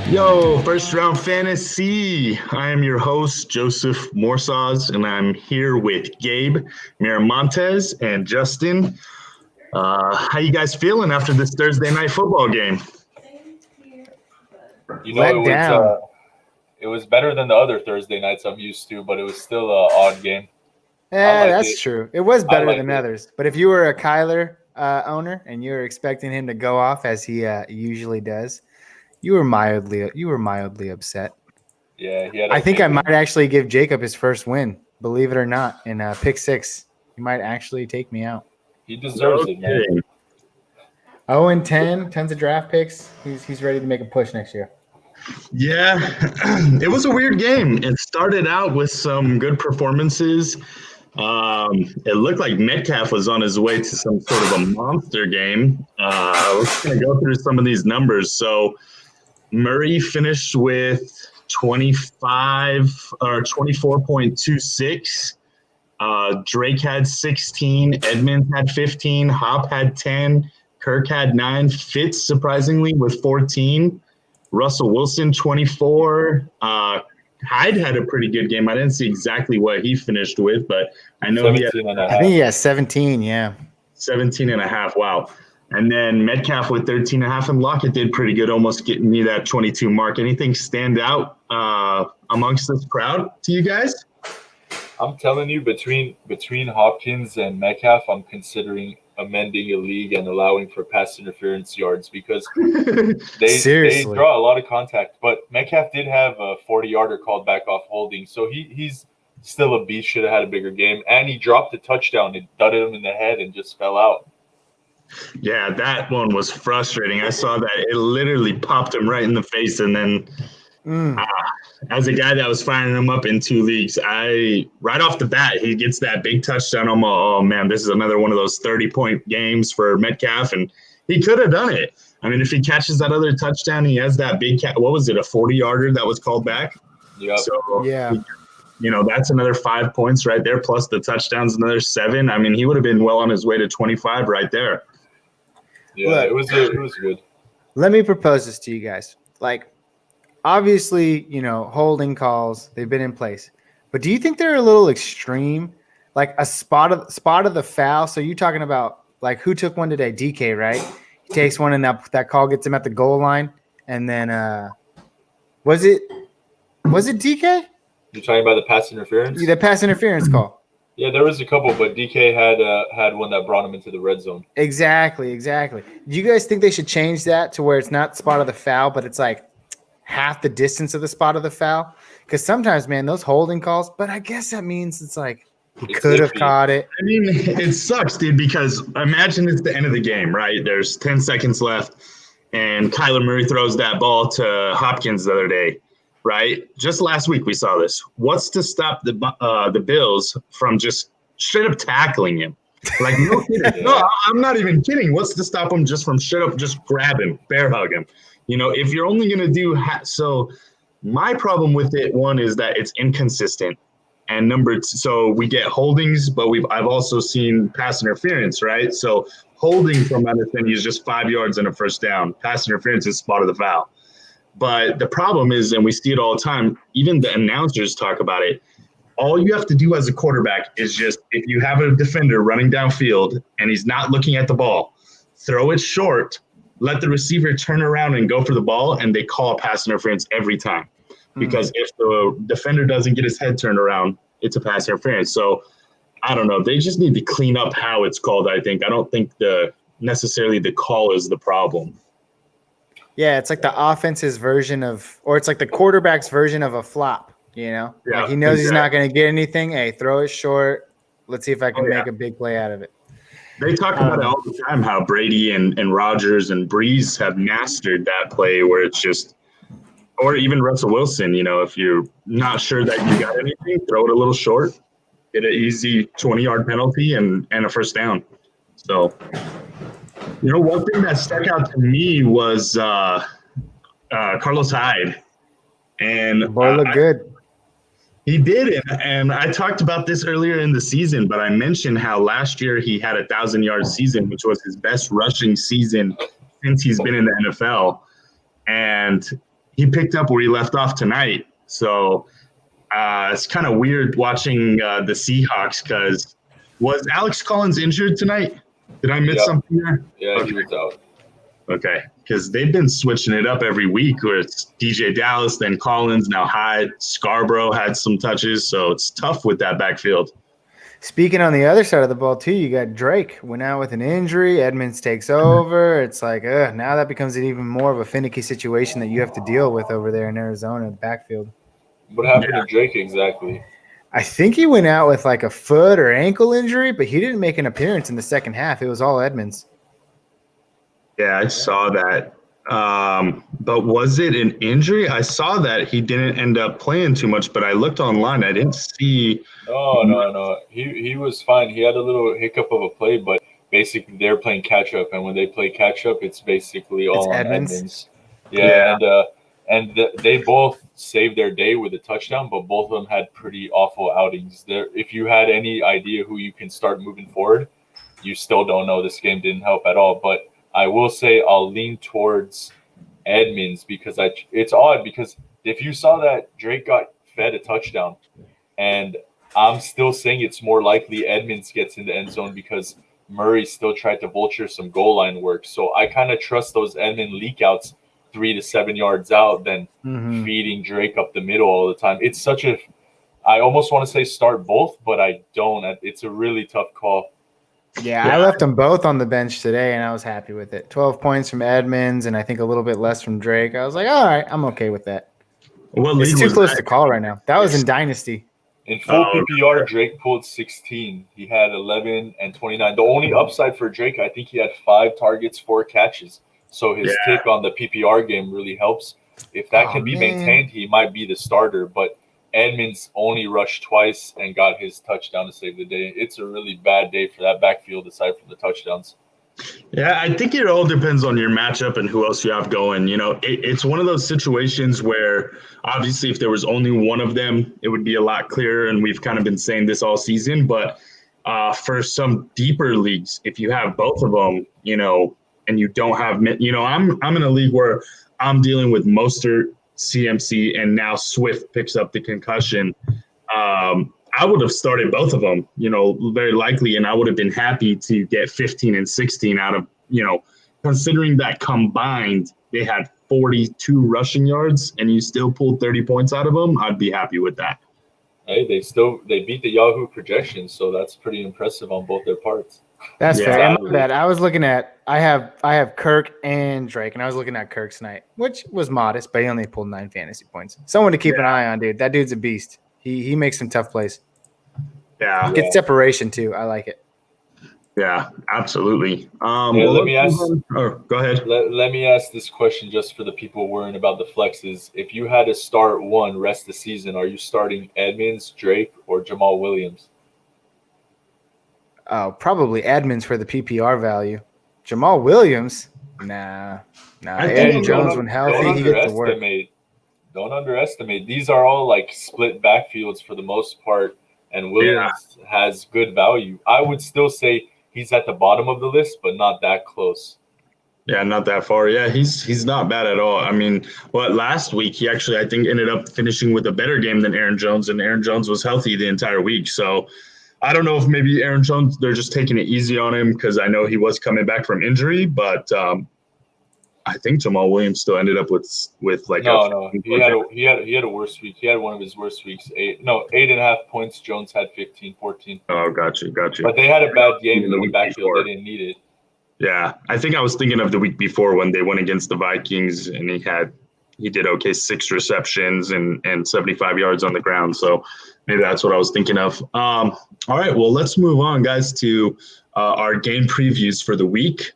Yo, first round fantasy. I am your host, Joseph Morsaz, and I'm here with Gabe Miramontes and Justin. How you guys feeling after this Thursday night football game? You know, Let down. it was better than the other Thursday nights I'm used to, but it was still an odd game. I Yeah, liked that's it. true. It was I better liked than it. others. But if you were a Kyler owner and you were expecting him to go off as he usually does, you were mildly upset. Yeah, he had I a think big I one. might actually give Jacob his first win, believe it or not, in pick six. He might actually take me out. He No deserves it, man. kidding. 0-10, tons of draft picks. He's ready to make a push next year. Yeah, it was a weird game. It started out with some good performances. It looked like Metcalf was on his way to some sort of a monster game. Let's kind of go through some of these numbers. So Murray finished with 25 or 24.26. Drake had 16. Edmonds had 15. Hop had 10. Kirk had 9. Fitz, surprisingly, with 14. Russell Wilson, 24. Hyde had a pretty good game. I didn't see exactly what he finished with, but I know he had 17 and a I think half. he has 17, yeah. 17 and a half. Wow. And then Metcalf with 13 and a half, and Lockett did pretty good, almost getting me that 22 mark. Anything stand out amongst this crowd to you guys? I'm telling you, between Hopkins and Metcalf, I'm considering amending a league and allowing for pass interference yards because they Seriously. draw a lot of contact. But Metcalf did have a 40-yarder called back off holding, so he's still a beast. Should have had a bigger game, and he dropped a touchdown. It thudded him in the head and just fell out. Yeah, that one was frustrating. I saw that. It literally popped him right in the face. And then as a guy that was firing him up in 2 leagues, right off the bat, he gets that big touchdown. I'm all, oh, man, this is another one of those 30-point games for Metcalf. And he could have done it. I mean, if he catches that other touchdown, he has that big what was it, a 40-yarder that was called back? Yep. So, Yeah. that's another 5 points right there, plus the touchdowns, another 7. I mean, he would have been well on his way to 25 right there. Yeah, Look. it was good. Let me propose this to you guys. Like, obviously, holding calls, they've been in place. But do you think they're a little extreme? Like a spot of the foul. So you're talking about like who took one today? DK, right? He takes one and that call gets him at the goal line. And then was it DK? You're talking about the pass interference? The pass interference call. Yeah, there was a couple, but DK had one that brought him into the red zone. Exactly. Do you guys think they should change that to where it's not spot of the foul, but it's like half the distance of the spot of the foul? Because sometimes, man, those holding calls, but I guess that means it's like he could have caught it. I mean, it sucks, dude, because imagine it's the end of the game, right? There's 10 seconds left, and Kyler Murray throws that ball to Hopkins the other day, right? Just last week we saw this. What's to stop the Bills from just straight up tackling him? Like, no kidding. No, I'm not even kidding. What's to stop him just from straight up just grab him, bear hug him? If you're only going to do so my problem with it, one, is that it's inconsistent. And number two, so we get holdings, but I've also seen pass interference, right? So holding, from my understanding, is just 5 yards and a first down. Pass interference is spot of the foul. But the problem is, and we see it all the time, even the announcers talk about it, all you have to do as a quarterback is just, if you have a defender running downfield and he's not looking at the ball, throw it short, let the receiver turn around and go for the ball, and they call pass interference every time. Because if the defender doesn't get his head turned around, it's a pass interference. So I don't know. They just need to clean up how it's called, I think. I don't think necessarily the call is the problem. Yeah, it's like the offense's version of, or it's like the quarterback's version of a flop, Yeah, like he knows he's not going to get anything. Hey, throw it short. Let's see if I can make a big play out of it. They talk about it all the time, how Brady and Rodgers and Breeze have mastered that play where it's just, or even Russell Wilson, if you're not sure that you got anything, throw it a little short, get an easy 20-yard penalty and a first down. So, one thing that stuck out to me was Carlos Hyde. And Boy, look good. He did, and I talked about this earlier in the season, but I mentioned how last year he had a 1,000-yard season, which was his best rushing season since he's been in the NFL. And he picked up where he left off tonight. So it's kind of weird watching the Seahawks because was Alex Collins injured tonight? Did I miss something there? Yeah, okay. He was out. Okay, because they've been switching it up every week where it's DJ Dallas, then Collins, now Hyde. Scarborough had some touches, so it's tough with that backfield. Speaking on the other side of the ball, too, you got Drake went out with an injury. Edmonds takes over. It's like, now that becomes an even more of a finicky situation that you have to deal with over there in Arizona backfield. What happened to Drake exactly? I think he went out with like a foot or ankle injury, but he didn't make an appearance in the second half. It was all Edmonds. Yeah, I saw that. But was it an injury? I saw that he didn't end up playing too much, but I looked online. I didn't see. No. He was fine. He had a little hiccup of a play, but basically they're playing catch up, and when they play catch up, it's basically all on Edmonds. Yeah. They both saved their day with a touchdown, but both of them had pretty awful outings. If you had any idea who you can start moving forward, you still don't know. This game didn't help at all, but I will say I'll lean towards Edmonds because it's odd because if you saw that Drake got fed a touchdown, and I'm still saying it's more likely Edmonds gets in the end zone because Murray still tried to vulture some goal line work. So I kind of trust those Edmond leak outs 3 to 7 yards out than feeding Drake up the middle all the time. It's I almost want to say start both, but I don't. It's a really tough call. Yeah, I left them both on the bench today, and I was happy with it. 12 points from Edmonds, and I think a little bit less from Drake. I was like, all right, I'm okay with that. It's too close to call right now. That was in Dynasty. In full PPR, Drake pulled 16. He had 11 and 29. The only upside for Drake, I think he had 5 targets, 4 catches. So his take on the PPR game really helps. If that can be maintained, he might be the starter, but Edmonds only rushed twice and got his touchdown to save the day. It's a really bad day for that backfield aside from the touchdowns. Yeah, I think it all depends on your matchup and who else you have going. You know, it's one of those situations where obviously if there was only one of them, it would be a lot clearer. And we've kind of been saying this all season. But for some deeper leagues, if you have both of them, you know, and you don't have, you know, I'm in a league where I'm dealing with Mostert, CMC, and now Swift picks up the concussion. I would have started both of them, you know, very likely, and I would have been happy to get 15 and 16 out of, you know, considering that combined they had 42 rushing yards and you still pulled 30 points out of them. I'd be happy with that. Hey, they beat the Yahoo projections, so that's pretty impressive on both their parts. That's fair. And my bad. I was looking at I have Kirk and Drake, and I was looking at Kirk's night, which was modest, but he only pulled 9 fantasy points. Someone to keep an eye on, dude. That dude's a beast. He makes some tough plays. Yeah. Gets separation too. I like it. Yeah, absolutely. Let me ask. Go ahead. Let me ask this question just for the people worrying about the flexes. If you had to start one rest of the season, are you starting Edmonds, Drake, or Jamal Williams? Oh, probably Edmonds for the PPR value. Jamal Williams? Nah. Aaron Jones, when healthy, he gets to work. Don't underestimate. These are all like split backfields for the most part, and Williams has good value. I would still say he's at the bottom of the list, but not that close. Yeah, not that far. Yeah, he's not bad at all. I mean, last week he actually, I think, ended up finishing with a better game than Aaron Jones, and Aaron Jones was healthy the entire week. So I don't know if maybe Aaron Jones, they're just taking it easy on him because I know he was coming back from injury, but I think Jamal Williams still ended up with like he had a worse week. He had one of his worst weeks. 8.5 points. Jones had 15, 14. Oh, got you. But they had a bad game in the backfield. They didn't need it. Yeah, I think I was thinking of the week before when they went against the Vikings and he did okay, 6 receptions and 75 yards on the ground. So maybe that's what I was thinking of. All right, well, let's move on, guys, to our game previews for the week.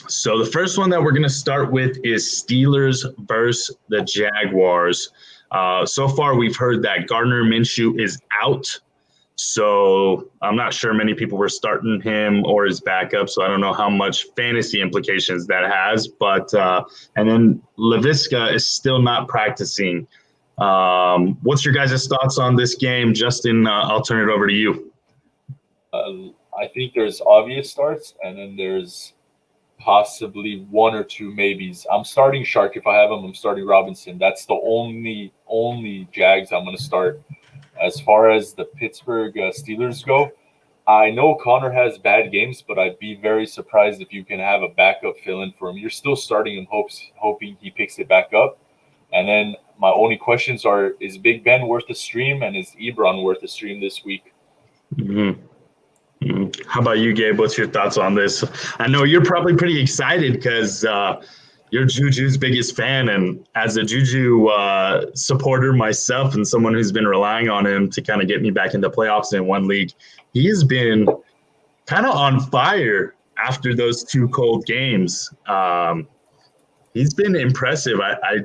So the first one that we're going to start with is Steelers versus the Jaguars. So far, we've heard that Gardner Minshew is out. So I'm not sure many people were starting him or his backup. So I don't know how much fantasy implications that has. But and then LaVisca is still not practicing. What's your guys' thoughts on this game? Justin, I'll turn it over to you. I think there's obvious starts, and then there's possibly one or two maybes. I'm starting Shark if I have him. I'm starting Robinson. That's the only Jags I'm going to start. As far as the Pittsburgh Steelers go, I know Connor has bad games, but I'd be very surprised if you can have a backup fill-in for him. You're still starting him, hoping he picks it back up. And then my only questions are, is Big Ben worth a stream, and is Ebron worth a stream this week? Mm-hmm. Mm-hmm. How about you, Gabe? What's your thoughts on this? I know you're probably pretty excited because you're Juju's biggest fan, and as a Juju supporter myself and someone who's been relying on him to kind of get me back into playoffs in one league, he has been kind of on fire after those two cold games. He's been impressive. I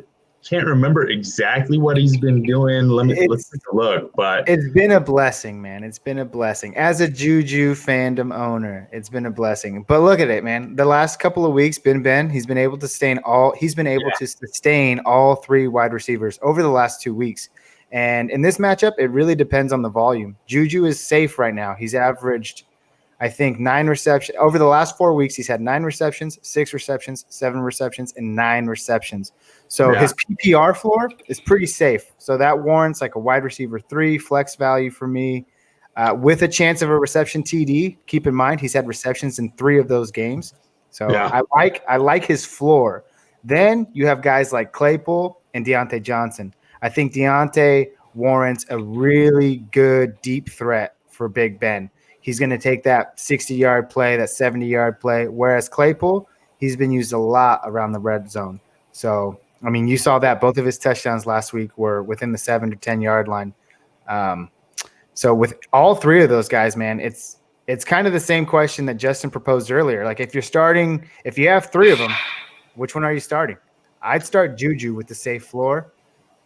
can't remember exactly what he's been doing. Let's take a look. But it's been a blessing, man. It's been a blessing. As a Juju fandom owner, it's been a blessing. But look at it, man. The last couple of weeks, he's been able to sustain all three wide receivers over the last 2 weeks. And in this matchup, it really depends on the volume. Juju is safe right now. He's averaged, I think, 9 receptions. Over the last 4 weeks, he's had 9 receptions, 6 receptions, 7 receptions, and 9 receptions. So his PPR floor is pretty safe. So that warrants like a wide receiver 3 flex value for me with a chance of a reception TD. Keep in mind, he's had receptions in 3 of those games. So I like his floor. Then you have guys like Claypool and Deontay Johnson. I think Deontay warrants a really good deep threat for Big Ben. He's going to take that 60-yard play, that 70-yard play, whereas Claypool, he's been used a lot around the red zone. So, I mean, you saw that both of his touchdowns last week were within the 7 to 10-yard line. So with all 3 of those guys, man, it's kind of the same question that Justin proposed earlier. Like if you have 3 of them, which one are you starting? I'd start Juju with the safe floor.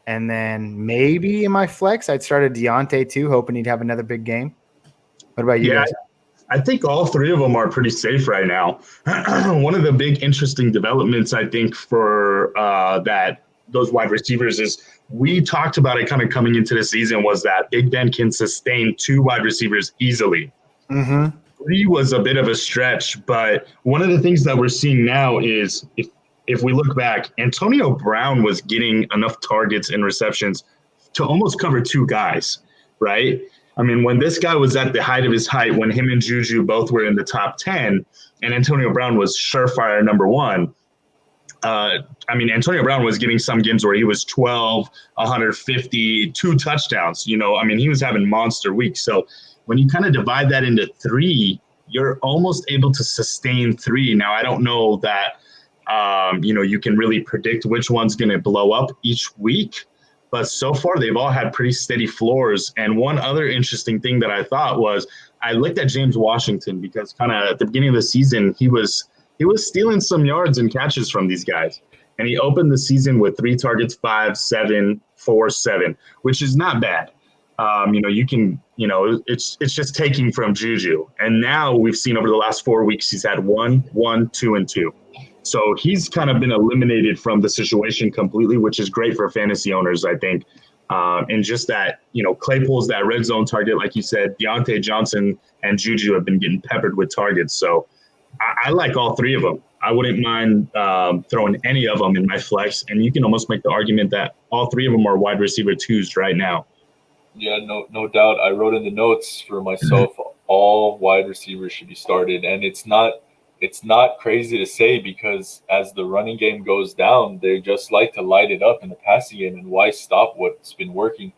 And then maybe in my flex, I'd start a Deontay too, hoping he'd have another big game. What about you guys? I think all 3 of them are pretty safe right now. One of the big interesting developments, I think, for those wide receivers is we talked about it kind of coming into the season was that Big Ben can sustain 2 wide receivers easily. Mm-hmm. 3 was a bit of a stretch, but one of the things that we're seeing now is if we look back, Antonio Brown was getting enough targets and receptions to almost cover 2 guys, right? I mean, when this guy was at the height of his height, when him and Juju both were in the top 10, and Antonio Brown was surefire number 1, Antonio Brown was getting some games where he was 12, 150, 2 touchdowns. He was having monster weeks. So when you kind of divide that into 3, you're almost able to sustain 3. Now, I don't know that, you can really predict which one's going to blow up each week. But so far, they've all had pretty steady floors. And one other interesting thing that I thought was I looked at James Washington because kind of at the beginning of the season, he was stealing some yards and catches from these guys. And he opened the season with 3 targets, 5, 7, 4, 7, which is not bad. It's just taking from Juju. And now we've seen over the last 4 weeks, he's had 1, 1, 2, and 2. So he's kind of been eliminated from the situation completely, which is great for fantasy owners, I think. And just that, Claypool's that red zone target, like you said, Deontay Johnson and Juju have been getting peppered with targets. So I like all 3 of them. I wouldn't mind throwing any of them in my flex. And you can almost make the argument that all 3 of them are wide receiver 2s right now. Yeah, no doubt. I wrote in the notes for myself, all wide receivers should be started. And it's not crazy to say because as the running game goes down, they just like to light it up in the passing game. And why stop what's been working?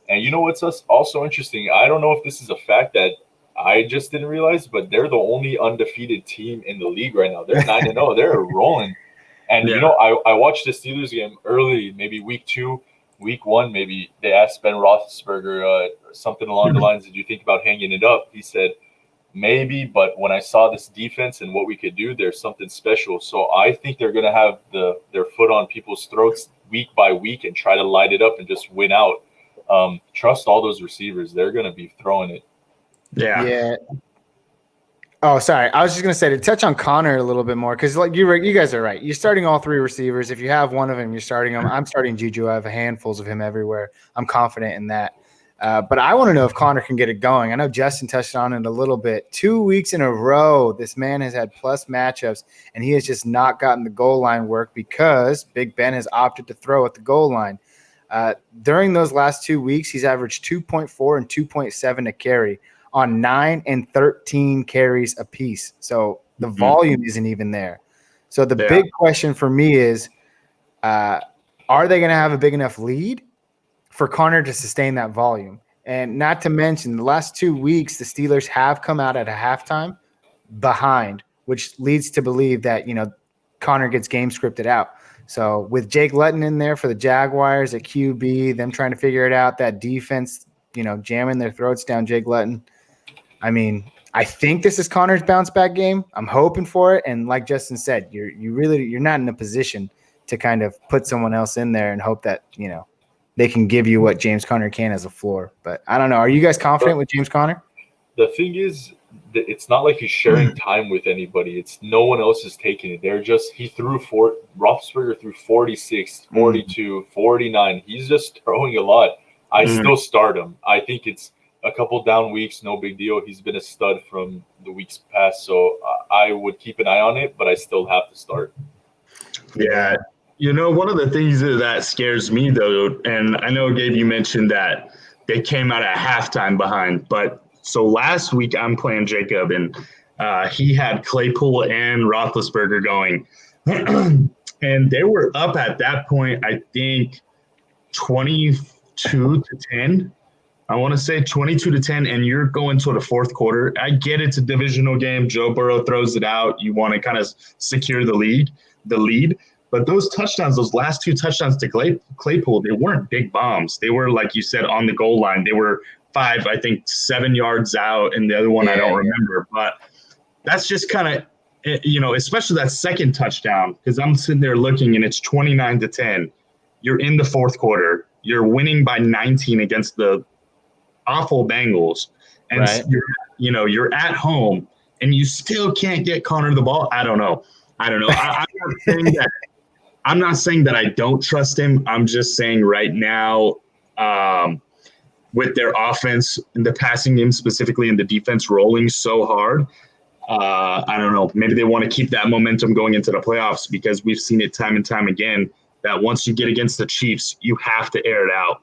And you know what's also interesting? I don't know if this is a fact that I just didn't realize, but they're the only undefeated team in the league right now. They're 9-0. They're rolling. And, I watched the Steelers game early, maybe week 2, week 1, maybe. They asked Ben Roethlisberger something along the lines, did you think about hanging it up? He said, maybe, but when I saw this defense and what we could do, there's something special. So I think they're going to have their foot on people's throats week by week and try to light it up and just win out. Trust all those receivers. They're going to be throwing it. Yeah. Oh, sorry. I was just going to say to touch on Connor a little bit more because like you guys are right. You're starting all 3 receivers. If you have one of them, you're starting them. I'm starting Juju. I have handfuls of him everywhere. I'm confident in that. But I want to know if Connor can get it going. I know Justin touched on it a little bit. 2 weeks in a row, this man has had plus matchups, and he has just not gotten the goal line work because Big Ben has opted to throw at the goal line. During those last 2 weeks, he's averaged 2.4 and 2.7 a carry on 9 and 13 carries apiece. So the volume isn't even there. So the big question for me is, are they going to have a big enough lead for Connor to sustain that volume? And not to mention, the last 2 weeks, the Steelers have come out at a halftime behind, which leads to believe that, Connor gets game scripted out. So with Jake Luton in there for the Jaguars at QB, them trying to figure it out, that defense, jamming their throats down Jake Luton. I mean, I think this is Connor's bounce back game. I'm hoping for it. And like Justin said, you're not in a position to kind of put someone else in there and hope that, they can give you what James Conner can as a floor. But I don't know. Are you guys confident with James Conner? The thing is, it's not like he's sharing time with anybody. It's no one else is taking it. Roethlisberger threw 46, 42, 49. He's just throwing a lot. I still start him. I think it's a couple down weeks, no big deal. He's been a stud from the weeks past, so I would keep an eye on it, but I still have to start. Yeah. One of the things that scares me, though, and I know, Gabe, you mentioned that they came out at halftime behind, but so last week I'm playing Jacob, and he had Claypool and Roethlisberger going, and they were up at that point, I think, 22-10. I want to say 22-10, and you're going to the fourth quarter. I get it's a divisional game. Joe Burrow throws it out. You want to kind of secure the lead. But those touchdowns, those last 2 touchdowns to Claypool, they weren't big bombs. They were, like you said, on the goal line. They were 7 yards out, and the other one I don't remember. But that's just kind of, especially that second touchdown, because I'm sitting there looking, and it's 29-10. You're in the fourth quarter. You're winning by 19 against the awful Bengals. And you're at home, and you still can't get Connor the ball. I don't know. I'm not saying that I don't trust him. I'm just saying right now, with their offense and the passing game specifically and the defense rolling so hard, I don't know. Maybe they want to keep that momentum going into the playoffs, because we've seen it time and time again that once you get against the Chiefs, you have to air it out.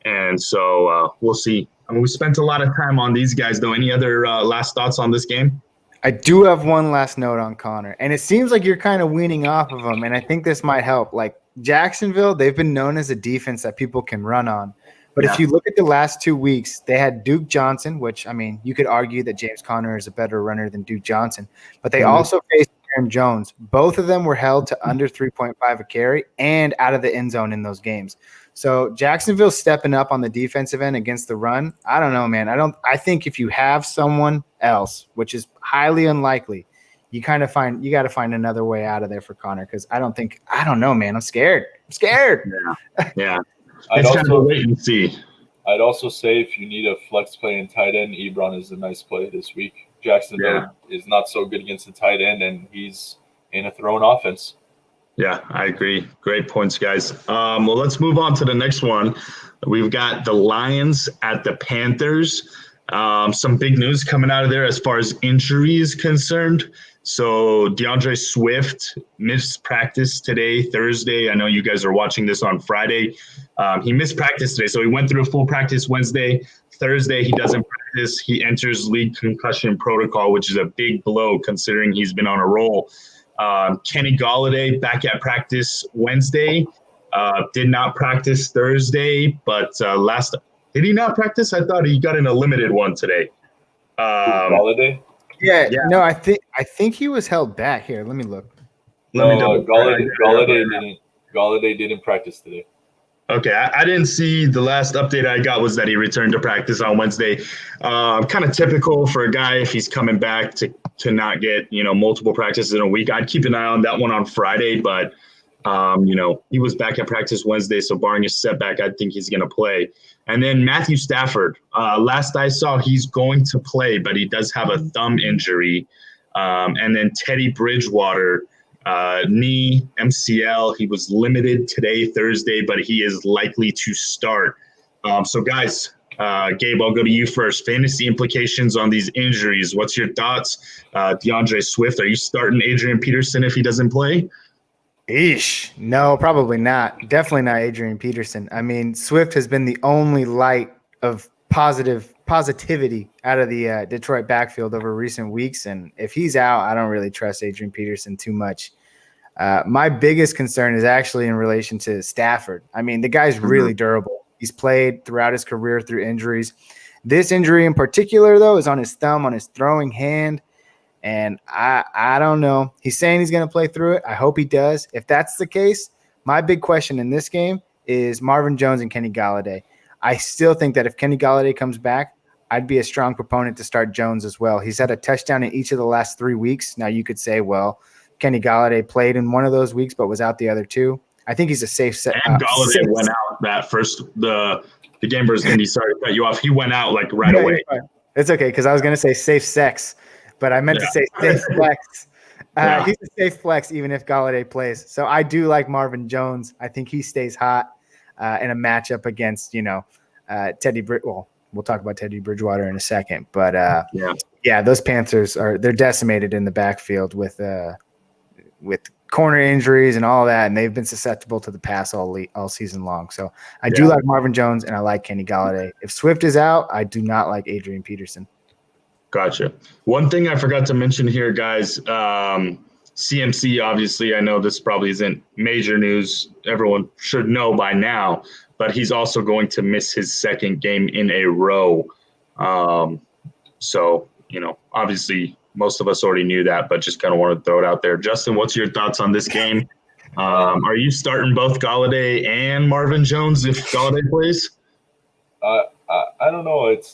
And so we'll see. I mean, we spent a lot of time on these guys, though. Any other last thoughts on this game? I do have one last note on Connor, and it seems like you're kind of weaning off of him, and I think this might help. Like Jacksonville, they've been known as a defense that people can run on. But if you look at the last 2 weeks, they had Duke Johnson, which, I mean, you could argue that James Conner is a better runner than Duke Johnson. But they also faced Aaron Jones. Both of them were held to under 3.5 a carry and out of the end zone in those games. So Jacksonville's stepping up on the defensive end against the run. I don't know, man. I think if you have someone else, which is highly unlikely, you got to find another way out of there for Connor, because I don't know, man. I'm scared. Yeah. It's kind of a wait and see. I'd also say if you need a flex play in tight end, Ebron is a nice play this week. Jacksonville is not so good against the tight end, and he's in a thrown offense. Yeah, I agree. Great points, guys. Well, let's move on to the next one. We've got the Lions at the Panthers. Some big news coming out of there as far as injuries concerned. So DeAndre Swift missed practice today, Thursday. I know you guys are watching this on Friday. He missed practice today, so he went through a full practice Wednesday. Thursday, he doesn't practice. He enters league concussion protocol, which is a big blow considering he's been on a roll. Kenny Golladay back at practice Wednesday. Did not practice Thursday, but did he not practice? I thought he got in a limited one today. Golladay? Yeah. No, I think he was held back. Here, let me look. Golladay didn't practice today. Okay, I didn't see. The last update I got was that he returned to practice on Wednesday. Kind of typical for a guy if he's coming back to not get multiple practices in a week. I'd keep an eye on that one on Friday, but he was back at practice Wednesday, so barring a setback, I think he's going to play. And then Matthew Stafford, last I saw, he's going to play, but he does have a thumb injury. And then Teddy Bridgewater, knee, MCL, he was limited today, Thursday, but he is likely to start. So guys, Gabe, I'll go to you first. Fantasy implications on these injuries. What's your thoughts? DeAndre Swift, are you starting Adrian Peterson if he doesn't play? Eesh. No, probably not. Definitely not Adrian Peterson. I mean, Swift has been the only light of positivity out of the Detroit backfield over recent weeks. And if he's out, I don't really trust Adrian Peterson too much. My biggest concern is actually in relation to Stafford. I mean, the guy's really durable. He's played throughout his career through injuries. This injury in particular, though, is on his thumb, on his throwing hand. And I don't know. He's saying he's going to play through it. I hope he does. If that's the case, my big question in this game is Marvin Jones and Kenny Golladay. I still think that if Kenny Golladay comes back, I'd be a strong proponent to start Jones as well. He's had a touchdown in each of the last 3 weeks. Now you could say, well, Kenny Golladay played in one of those weeks but was out the other 2. I think he's a safe set. And Golladay went out that first the game versus Indy. Sorry to cut you off. He went out like right away. It's okay because I was going to say safe sex. But I meant to say safe flex. He's a safe flex even if Golladay plays. So I do like Marvin Jones. I think he stays hot in a matchup against, Teddy Well, we'll talk about Teddy Bridgewater in a second. But, those Panthers they're decimated in the backfield with corner injuries and all that, and they've been susceptible to the pass all season long. So I do like Marvin Jones, and I like Kenny Golladay. If Swift is out, I do not like Adrian Peterson. Gotcha. One thing I forgot to mention here, guys, CMC, obviously, I know this probably isn't major news. Everyone should know by now, but he's also going to miss his second game in a row. So, obviously most of us already knew that, but just kind of wanted to throw it out there. Justin, what's your thoughts on this game? Are you starting both Golladay and Marvin Jones if Golladay plays? I don't know. It's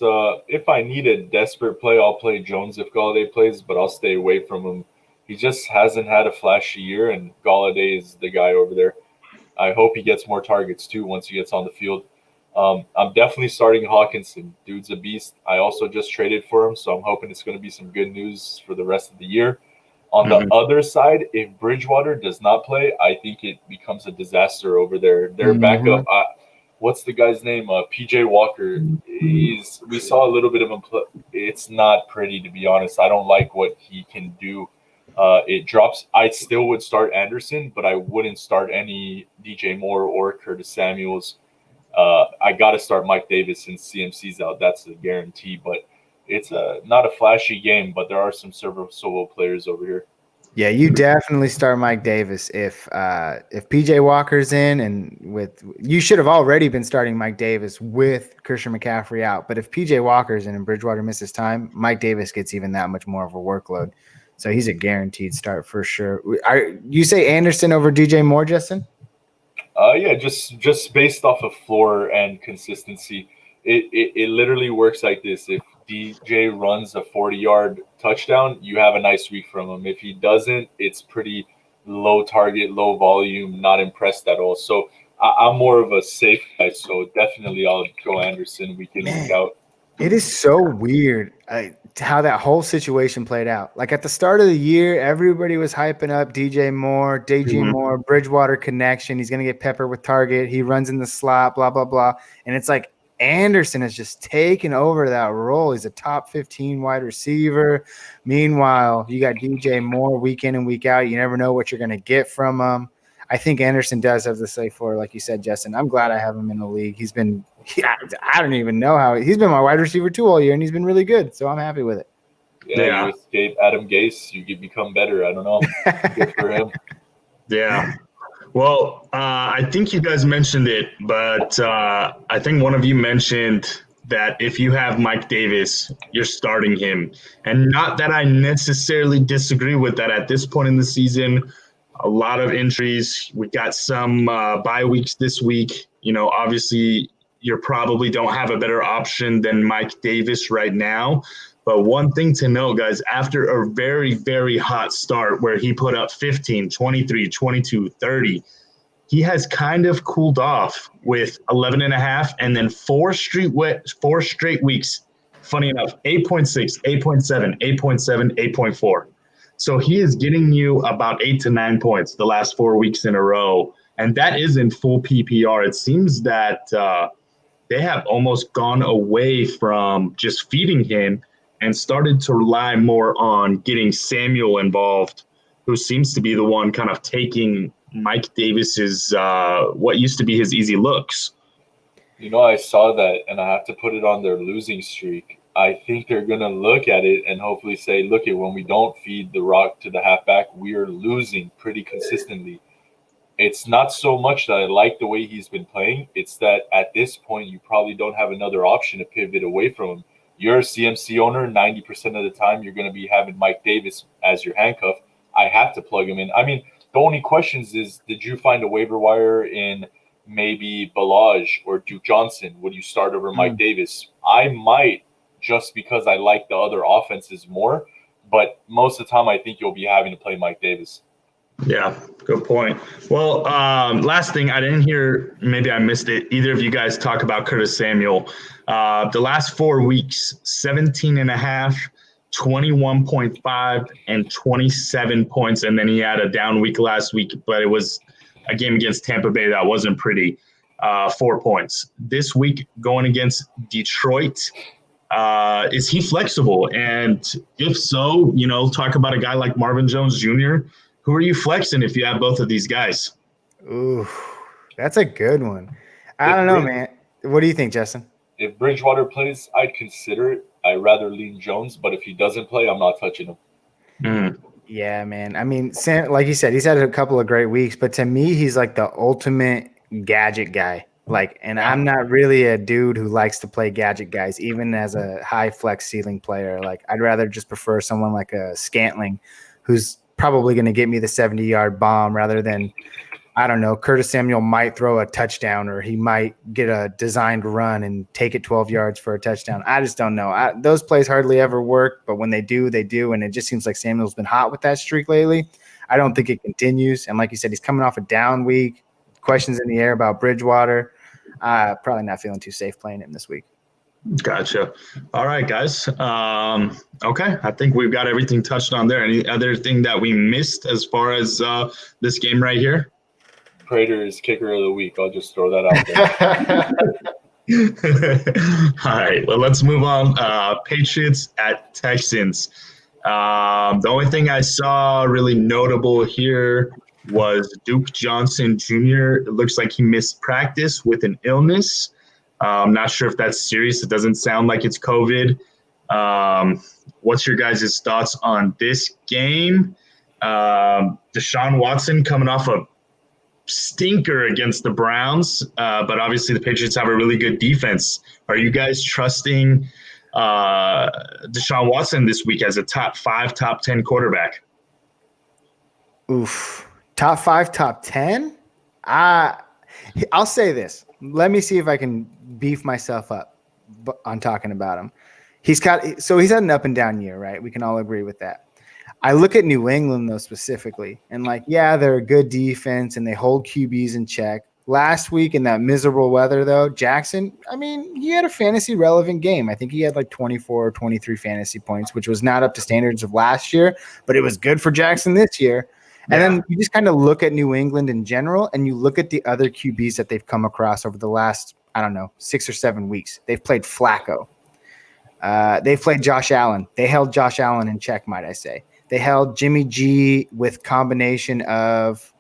if I need a desperate play, I'll play Jones if Golladay plays, but I'll stay away from him. He just hasn't had a flashy year, and Golladay is the guy over there. I hope he gets more targets too once he gets on the field. I'm definitely starting Hawkinson. Dude's a beast. I also just traded for him, so I'm hoping it's going to be some good news for the rest of the year. On the other side, if Bridgewater does not play, I think it becomes a disaster over there. Their backup, what's the guy's name? PJ Walker. We saw a little bit of him play. It's not pretty, to be honest. I don't like what he can do. It drops. I still would start Anderson, but I wouldn't start any DJ Moore or Curtis Samuels. I got to start Mike Davis since CMC's out. That's a guarantee. But it's not a flashy game, but there are some serviceable players over here. Yeah, you definitely start Mike Davis if PJ Walker's in, and you should have already been starting Mike Davis with Christian McCaffrey out. But if PJ Walker's in and Bridgewater misses time, Mike Davis gets even that much more of a workload. So he's a guaranteed start for sure. You say Anderson over DJ Moore, Justin? Yeah, just based off of floor and consistency. It literally works like this. If DJ runs a 40-yard touchdown, you have a nice week from him. If he doesn't, it's pretty low target, low volume, not impressed at all. So I'm more of a safe guy. So definitely I'll go Anderson week in, week out. It is so weird how that whole situation played out. Like at the start of the year, everybody was hyping up DJ Moore, Bridgewater connection. He's going to get peppered with target. He runs in the slot, blah, blah, blah. And it's like Anderson has just taken over that role. He's a top 15 wide receiver. Meanwhile, you got DJ Moore week in and week out. You never know what you're going to get from him. I think Anderson does have the safe floor, like you said, Justin. I'm glad I have him in the league. He's been I don't even know how he's been my wide receiver 2 all year, and he's been really good. So I'm happy with it. Yeah. With Adam Gase, you could become better. I don't know. Good for him. Yeah. Well, I think you guys mentioned it, but I think one of you mentioned that if you have Mike Davis, you're starting him. And not that I necessarily disagree with that at this point in the season. A lot of injuries. We got some bye weeks this week. Obviously, you probably don't have a better option than Mike Davis right now. But one thing to know, guys, after a very, very hot start where he put up 15, 23, 22, 30, he has kind of cooled off with 11.5 and then four straight weeks. Funny enough, 8.6, 8.7, 8.7, 8.4. So he is getting you about 8 to 9 points the last 4 weeks in a row. And that is in full PPR. It seems that they have almost gone away from just feeding him and started to rely more on getting Samuel involved, who seems to be the one kind of taking Mike Davis's what used to be his easy looks. I saw that, and I have to put it on their losing streak. I think they're going to look at it and hopefully say, look, when we don't feed the rock to the halfback, we are losing pretty consistently. It's not so much that I like the way he's been playing. It's that at this point, you probably don't have another option to pivot away from him. You're a CMC owner. 90% of the time, you're going to be having Mike Davis as your handcuff. I have to plug him in. I mean, the only questions is, did you find a waiver wire in maybe Balaj or Duke Johnson? Would you start over Mike Davis? I might, just because I like the other offenses more. But most of the time, I think you'll be having to play Mike Davis. Yeah, good point. Well, last thing, I didn't hear, maybe I missed it, either of you guys talk about Curtis Samuel. The last 4 weeks, 17.5, 21.5, and 27 points. And then he had a down week last week, but it was a game against Tampa Bay that wasn't pretty. 4 points. This week, going against Detroit, is he flexible? And if so, talk about a guy like Marvin Jones Jr., who are you flexing if you have both of these guys? Ooh, that's a good one. I don't know, man. What do you think, Justin? If Bridgewater plays, I'd consider it. I'd rather lean Jones, but if he doesn't play, I'm not touching him. Mm. Yeah, man. I mean, Sam, like you said, he's had a couple of great weeks, but to me, he's like the ultimate gadget guy. And I'm not really a dude who likes to play gadget guys, even as a high flex ceiling player. I'd rather just prefer someone like a Scantling, who's probably going to get me the 70-yard bomb rather than, I don't know, Curtis Samuel might throw a touchdown or he might get a designed run and take it 12 yards for a touchdown. I just don't know. Those plays hardly ever work, but when they do, they do. And it just seems like Samuel's been hot with that streak lately. I don't think it continues. And like you said, he's coming off a down week. Questions in the air about Bridgewater. Probably not feeling too safe playing him this week. Gotcha. All right, guys. Okay, I think we've got everything touched on there. Any other thing that we missed as far as this game right here? Prater is kicker of the week. I'll just throw that out there. All right, well, let's move on. Patriots at Texans. The only thing I saw really notable here was Duke Johnson Jr. It looks like he missed practice with an illness. I'm not sure if that's serious. It doesn't sound like it's COVID. What's your guys' thoughts on this game? Deshaun Watson coming off a stinker against the Browns, but obviously the Patriots have a really good defense. Are you guys trusting Deshaun Watson this week as a top 5, top 10 quarterback? Oof. Top 5, top 10? I'll say this. Let me see if I can beef myself up on talking about him. He's had an up and down year, right? We can all agree with that. I look at New England, though, specifically, and they're a good defense and they hold QBs in check. Last week in that miserable weather, though, Jackson, he had a fantasy relevant game. I think he had 24 or 23 fantasy points, which was not up to standards of last year, but it was good for Jackson this year. And then you just kind of look at New England in general, and you look at the other QBs that they've come across over the last, 6 or 7 weeks. They've played Flacco. They've played Josh Allen. They held Josh Allen in check, might I say. They held Jimmy G with combination of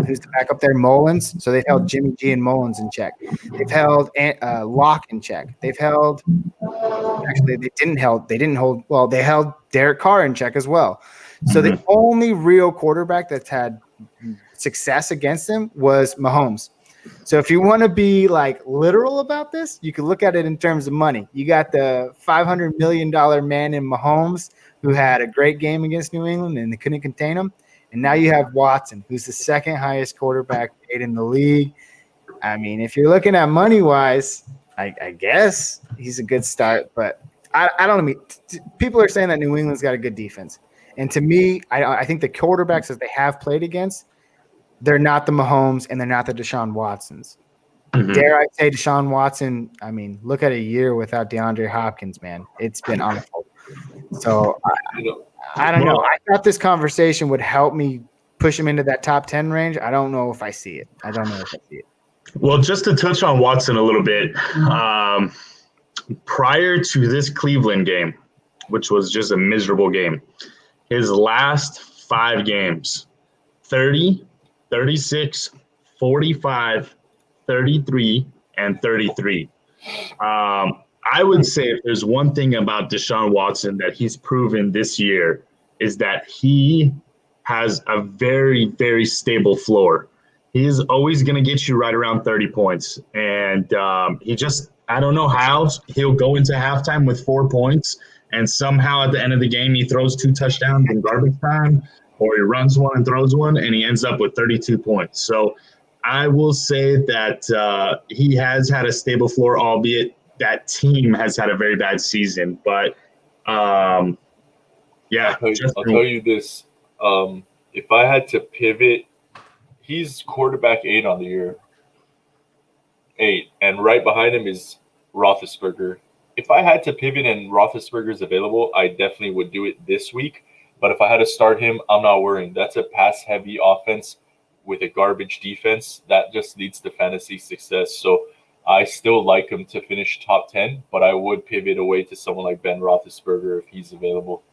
who's the backup there, Mullins. So they've held Jimmy G and Mullins in check. They've held Locke in check. They've held actually they didn't hold. Well, they held Derek Carr in check as well. So the only real quarterback that's had success against him was Mahomes. So if you want to be literal about this, you can look at it in terms of money. You got the $500 million man in Mahomes who had a great game against New England and they couldn't contain him. And now you have Watson, who's the second highest quarterback paid in the league. If you're looking at money-wise, I guess he's a good start. But I don't know. People are saying that New England's got a good defense. And to me, I think the quarterbacks that they have played against, they're not the Mahomes and they're not the Deshaun Watsons. Mm-hmm. Dare I say Deshaun Watson, look at a year without DeAndre Hopkins, man. It's been awful. So I don't know. I thought this conversation would help me push him into that top 10 range. I don't know if I see it. Well, just to touch on Watson a little bit, prior to this Cleveland game, which was just a miserable game, his last 5 games, 30, 36, 45, 33, and 33. I would say if there's one thing about Deshaun Watson that he's proven this year is that he has a very, very stable floor. He is always going to get you right around 30 points. And I don't know how he'll go into halftime with 4 points and somehow at the end of the game he throws 2 touchdowns in garbage time, or he runs one and throws one and he ends up with 32 points. So I will say that he has had a stable floor, albeit that team has had a very bad season. But yeah, I'll tell you this. If I had to pivot, he's quarterback 8 on the year. 8. And right behind him is Roethlisberger. If I had to pivot and Roethlisberger's available, I definitely would do it this week. But if I had to start him, I'm not worrying. That's a pass-heavy offense with a garbage defense. That just leads to fantasy success. So I still like him to finish top 10, but I would pivot away to someone like Ben Roethlisberger if he's available.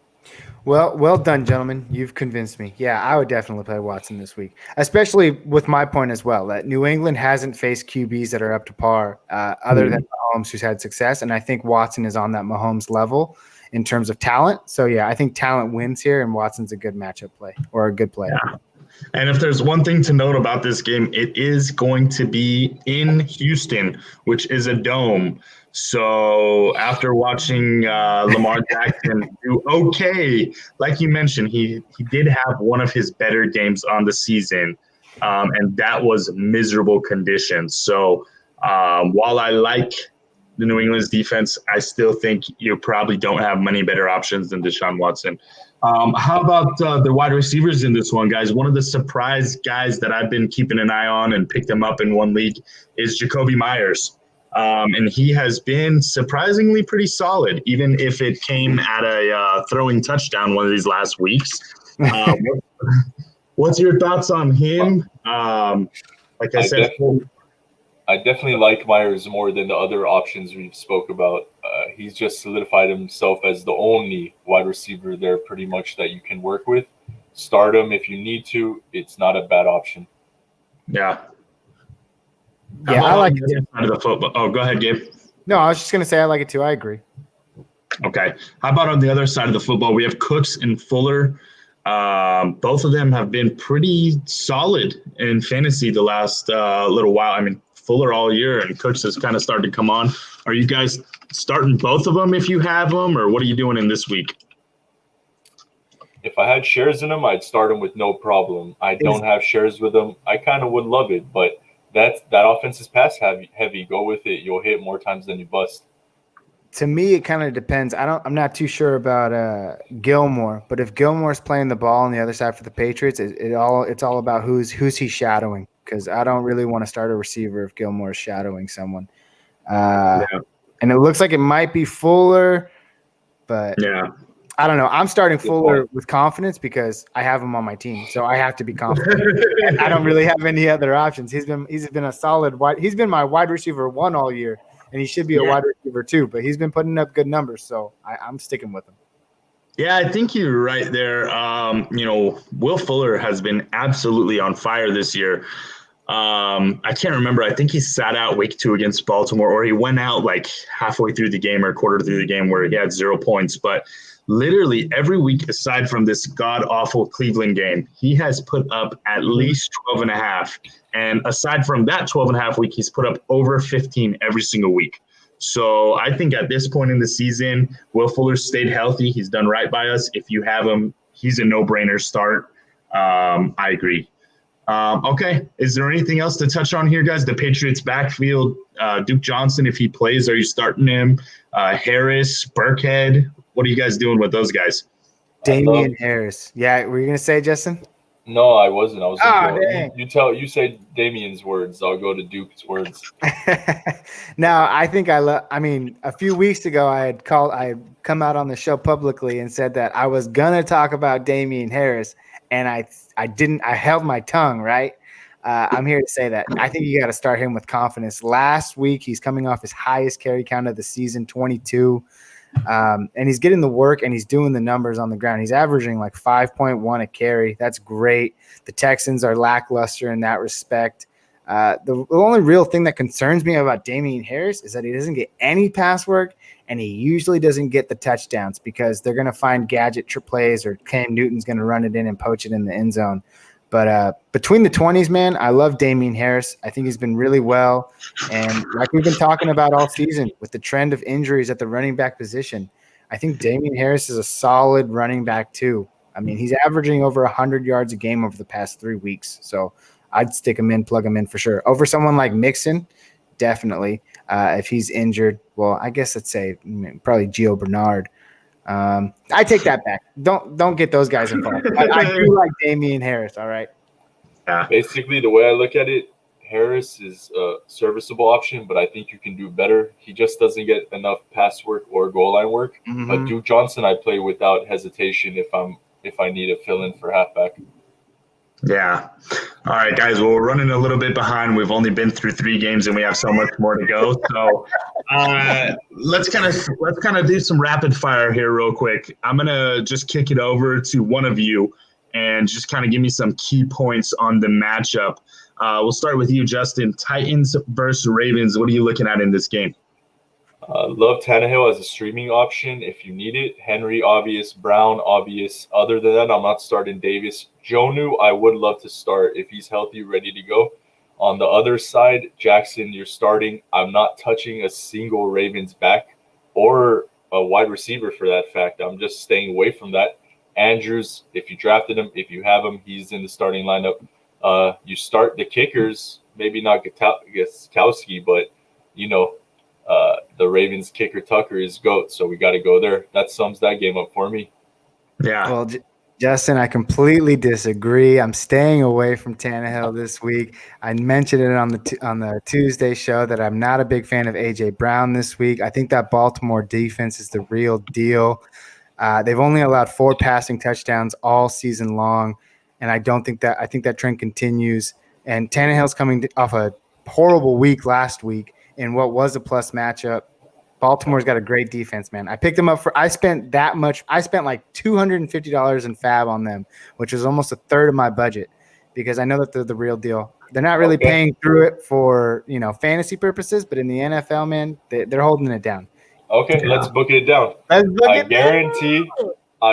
Well done, gentlemen. You've convinced me. Yeah, I would definitely play Watson this week, especially with my point as well that New England hasn't faced QBs that are up to par other than Mahomes, who's had success. And I think Watson is on that Mahomes level in terms of talent. So, yeah, I think talent wins here, and Watson's a good matchup play or a good play. Yeah. And if there's one thing to note about this game, it is going to be in Houston, which is a dome. So after watching Lamar Jackson do okay, like you mentioned, he did have one of his better games on the season, and that was miserable conditions. So while I like the New England's defense, I still think you probably don't have many better options than Deshaun Watson. How about the wide receivers in this one, guys? One of the surprise guys that I've been keeping an eye on and picked him up in one league is Jacoby Myers. And he has been surprisingly pretty solid, even if it came at a throwing touchdown one of these last weeks. What's your thoughts on him? Like I said, I definitely like Myers more than the other options we've spoke about. He's just solidified himself as the only wide receiver there pretty much that you can work with. Start him if you need to. It's not a bad option. Yeah. Yeah, I like it too. Side of the football. Oh, go ahead, Gabe. No, I was just going to say I like it too. I agree. Okay. How about on the other side of the football? We have Cooks and Fuller. Both of them have been pretty solid in fantasy the last little while. I mean, Fuller all year and Cooks has kind of started to come on. Are you guys starting both of them if you have them, or what are you doing in this week? If I had shares in them, I'd start them with no problem. I don't have shares with them. I kind of would love it, but that offense is pass heavy. Go with it. You'll hit more times than you bust. To me, it kind of depends. I'm not too sure about Gilmore, but if Gilmore's playing the ball on the other side for the Patriots, it's all about who's he shadowing. Because I don't really want to start a receiver if Gilmore's shadowing someone. And it looks like it might be Fuller, but I don't know. I'm starting Fuller with confidence because I have him on my team, so I have to be confident. I don't really have any other options. He's been a solid wide. He's been my wide receiver 1 all year, and he should be a wide receiver 2. But he's been putting up good numbers, so I'm sticking with him. Yeah, I think you're right there. Will Fuller has been absolutely on fire this year. I can't remember. I think he sat out week 2 against Baltimore, or he went out like halfway through the game or a quarter through the game where he had 0 points. But literally every week, aside from this god-awful Cleveland game, he has put up at least 12.5. And aside from that 12.5 week, he's put up over 15 every single week. So I think at this point in the season, Will Fuller stayed healthy. He's done right by us. If you have him, he's a no-brainer start. I agree. Okay. Is there anything else to touch on here, guys? The Patriots backfield, Duke Johnson, if he plays, are you starting him? Harris, Burkhead, what are you guys doing with those guys? Damian Harris. Yeah, were you going to say, Justin? No, I wasn't. I was dang. You say Damian's words. I'll go to Duke's words. No, I think a few weeks ago I had come out on the show publicly and said that I was gonna talk about Damian Harris, and I didn't. I held my tongue, right? I'm here to say that I think you got to start him with confidence. Last week, he's coming off his highest carry count of the season, 22. And he's getting the work and he's doing the numbers on the ground. He's averaging like 5.1 a carry. That's great. The Texans are lackluster in that respect. The only real thing that concerns me about Damian Harris is that he doesn't get any pass work and he usually doesn't get the touchdowns because they're going to find gadget plays or Cam Newton's going to run it in and poach it in the end zone. But between the 20s, man, I love Damian Harris. I think he's been really well. And like we've been talking about all season with the trend of injuries at the running back position, I think Damian Harris is a solid running back too. I mean, he's averaging over 100 yards a game over the past 3 weeks. So I'd stick him in, plug him in for sure. Over someone like Mixon, definitely. If he's injured, well, I guess let's say probably Gio Bernard. I take that back. Don't get those guys involved. I do like Damian Harris. All right. Yeah. Basically, the way I look at it, Harris is a serviceable option, but I think you can do better. He just doesn't get enough pass work or goal line work. Mm-hmm. But Duke Johnson, I play without hesitation if I need a fill in for halfback. Yeah. All right, guys. Well, we're running a little bit behind. We've only been through 3 games, and we have so much more to go. So let's kind of do some rapid fire here, real quick. I'm gonna just kick it over to one of you, and just kind of give me some key points on the matchup. We'll start with you, Justin. Titans versus Ravens. What are you looking at in this game? Love Tannehill as a streaming option if you need it. Henry, obvious. Brown, obvious. Other than that, I'm not starting Davis. Jonnu, I would love to start if he's healthy, ready to go. On the other side, Jackson, you're starting. I'm not touching a single Ravens back or a wide receiver for that fact. I'm just staying away from that. Andrews, if you drafted him, if you have him, he's in the starting lineup. You start the kickers, maybe not Gostkowski, but, the Ravens kicker Tucker is GOAT, so we got to go there. That sums that game up for me. Yeah. Well, Justin, I completely disagree. I'm staying away from Tannehill this week. I mentioned it on the Tuesday show that I'm not a big fan of A.J. Brown this week. I think that Baltimore defense is the real deal. They've only allowed 4 passing touchdowns all season long, and I think that trend continues. And Tannehill's coming off a horrible week last week in what was a plus matchup. Baltimore's got a great defense, man. I picked them up I spent like $250 in fab on them, which is almost a third of my budget because I know that they're the real deal. They're not really paying through it for, fantasy purposes, but in the NFL, man, they're holding it down. Okay, let's book it down. I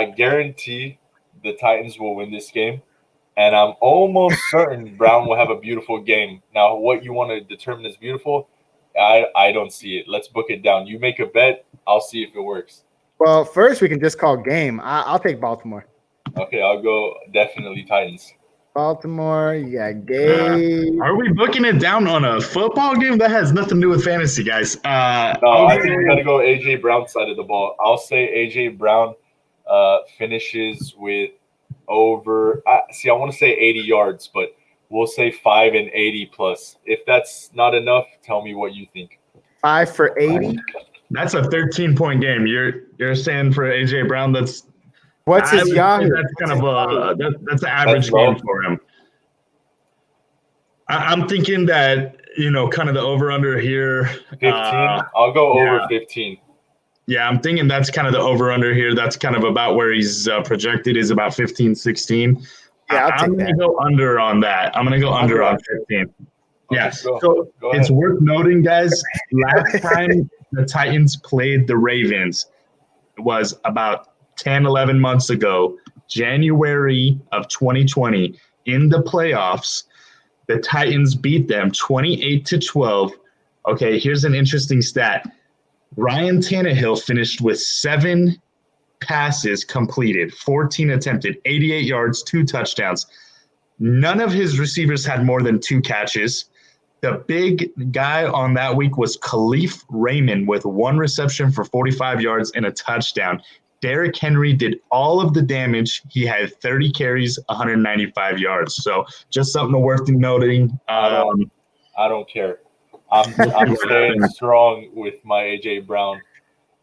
guarantee the Titans will win this game, and I'm almost certain Brown will have a beautiful game. Now, what you want to determine is beautiful, I don't see it. Let's book it down. You make a bet. I'll see if it works. Well, first we can just call game. I'll take Baltimore. Okay, I'll go definitely Titans. Baltimore, Gabe. Are we booking it down on a football game? That has nothing to do with fantasy, guys. No, I think we got to go A.J. Brown side of the ball. I'll say A.J. Brown finishes with over I want to say 80 yards, but we'll say 5 and 80 plus. If that's not enough, tell me what you think. 5 for 80? That's a 13-point game. You're saying for A.J. Brown, that's what's his Yahoo? That's kind of that's an average game for him. I'm thinking that, kind of the over-under here. 15? I'll go over 15. Yeah, I'm thinking that's kind of the over-under here. That's kind of about where he's projected is about 15, 16. Yeah, I'm going to go under on that. I'm going to go under on 15. Yeah, so go it's ahead. worth noting, guys, last time the Titans played the Ravens was about 10, 11 months ago, January of 2020, in the playoffs. The Titans beat them 28-12. Okay, here's an interesting stat. Ryan Tannehill finished with 7 passes completed, 14 attempted, 88 yards, 2 touchdowns. None of his receivers had more than 2 catches. The big guy on that week was Khalif Raymond with 1 reception for 45 yards and a touchdown. Derrick Henry did all of the damage. He had 30 carries, 195 yards. So just something worth noting. I don't care. I'm staying strong with my A.J. Brown.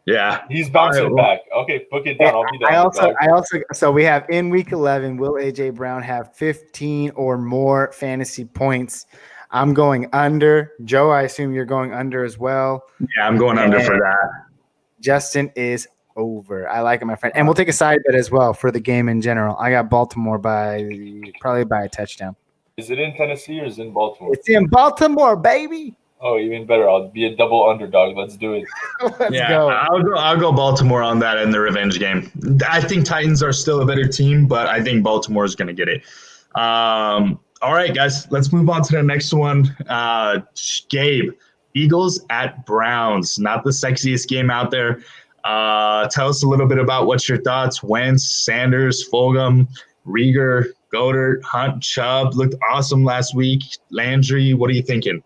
Yeah. He's bouncing back. Okay, book it down. I'll be the So we have in week 11, will AJ Brown have 15 or more fantasy points? I'm going under. Joe, I assume you're going under as well. Yeah, I'm going under for that. Justin is over. I like it, my friend. And we'll take a side bet as well for the game in general. I got Baltimore probably by a touchdown. Is it in Tennessee or is it in Baltimore? It's in Baltimore, baby. Oh, even better. I'll be a double underdog. Let's do it. Let's go. I'll go Baltimore on that in the revenge game. I think Titans are still a better team, but I think Baltimore is going to get it. All right, guys, let's move on to the next one. Gabe, Eagles at Browns. Not the sexiest game out there. Tell us a little bit about what's your thoughts. Wentz, Sanders, Fulgham, Rieger, Goddard, Hunt, Chubb looked awesome last week. Landry, what are you thinking?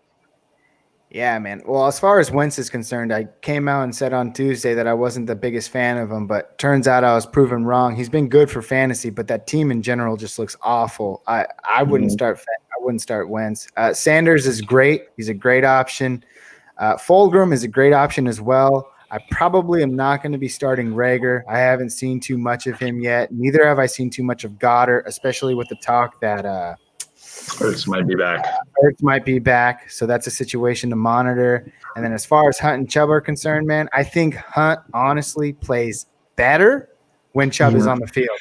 Yeah, man. Well, as far as Wentz is concerned, I came out and said on Tuesday that I wasn't the biggest fan of him, but turns out I was proven wrong. He's been good for fantasy, but that team in general just looks awful. I wouldn't start Wentz. Sanders is great. He's a great option. Fulgham is a great option as well. I probably am not going to be starting Rager. I haven't seen too much of him yet. Neither have I seen too much of Goddard, especially with the talk that Hurts might be back. So that's a situation to monitor. And then as far as Hunt and Chubb are concerned, man, I think Hunt honestly plays better when Chubb is on the field.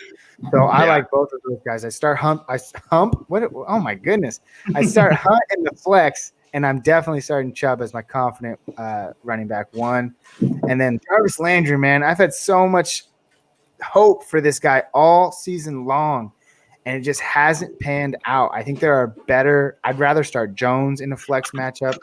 So I like both of those guys. I start Hump. What? Oh my goodness! I start Hunt in the flex, and I'm definitely starting Chubb as my confident running back one. And then Jarvis Landry, man, I've had so much hope for this guy all season long, and it just hasn't panned out. I think there are better. I'd rather start Jones in a flex matchup.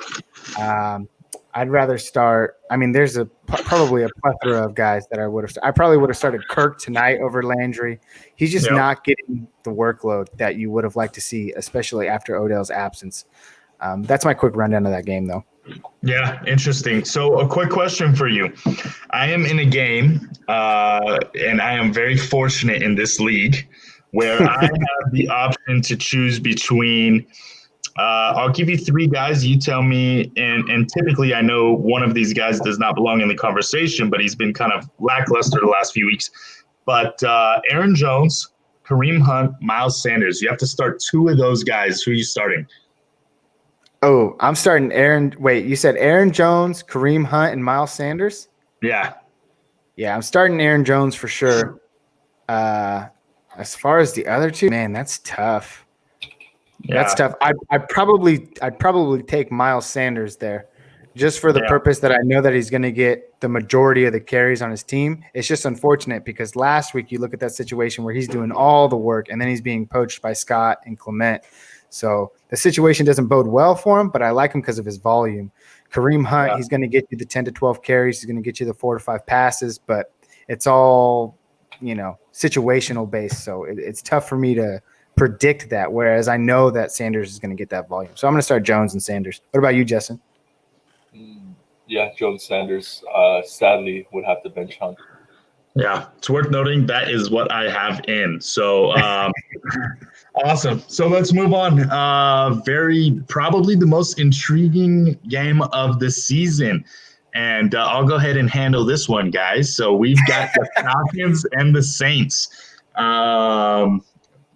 I'd rather start. I mean, there's probably a plethora of guys that I probably would have started Kirk tonight over Landry. He's just not getting the workload that you would have liked to see, especially after Odell's absence. That's my quick rundown of that game, though. Yeah, interesting. So a quick question for you. I am in a game, and I am very fortunate in this league where I have the option to choose between I'll give you three guys. You tell me, and typically I know one of these guys does not belong in the conversation, but he's been kind of lackluster the last few weeks. But Aaron Jones, Kareem Hunt, Miles Sanders. You have to start two of those guys. Who are you starting? Oh, I'm starting Aaron. Wait, you said Aaron Jones, Kareem Hunt, and Miles Sanders? Yeah. Yeah, I'm starting Aaron Jones for sure. As far as the other two, man, that's tough. Yeah. That's tough. I'd probably take Miles Sanders there just for the purpose that I know that he's going to get the majority of the carries on his team. It's just unfortunate because last week you look at that situation where he's doing all the work and then he's being poached by Scott and Clement. So the situation doesn't bode well for him, but I like him because of his volume. Kareem Hunt, he's going to get you the 10 to 12 carries. He's going to get you the 4 to 5 passes, but it's all, situational based. So it's tough for me to predict that, whereas I know that Sanders is going to get that volume. So I'm going to start Jones and Sanders. What about you, Justin? Yeah, Jones, Sanders. Sadly, would have to bench Hunt. Yeah, it's worth noting that is what I have in. So awesome. So let's move on. Probably the most intriguing game of the season. And I'll go ahead and handle this one, guys. So we've got the Falcons and the Saints.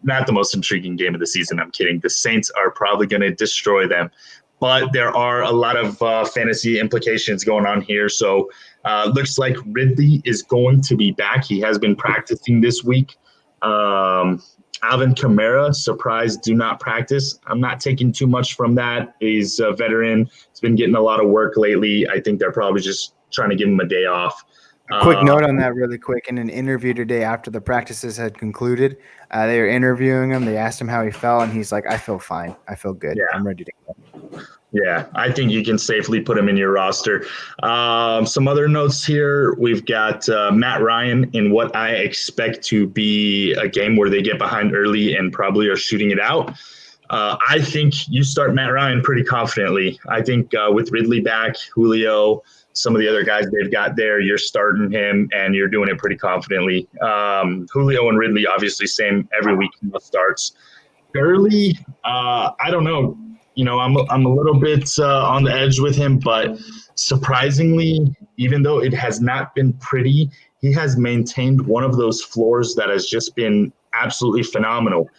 Not the most intriguing game of the season. I'm kidding. The Saints are probably going to destroy them. But there are a lot of fantasy implications going on here. So looks like Ridley is going to be back. He has been practicing this week. Alvin Kamara, surprise, do not practice. I'm not taking too much from that. He's a veteran. He's been getting a lot of work lately. I think they're probably just trying to give him a day off. Quick note on that really quick. In an interview today after the practices had concluded, they were interviewing him. They asked him how he felt, and he's like, I feel fine. I feel good. Yeah. I'm ready to go. Yeah, I think you can safely put him in your roster. Some other notes here. We've got Matt Ryan in what I expect to be a game where they get behind early and probably are shooting it out. I think you start Matt Ryan pretty confidently. I think with Ridley back, Julio, some of the other guys they've got there, you're starting him and you're doing it pretty confidently. Julio and Ridley, obviously, same every week starts. Gurley, I don't know. I'm a little bit on the edge with him, but surprisingly, even though it has not been pretty, he has maintained one of those floors that has just been absolutely phenomenal,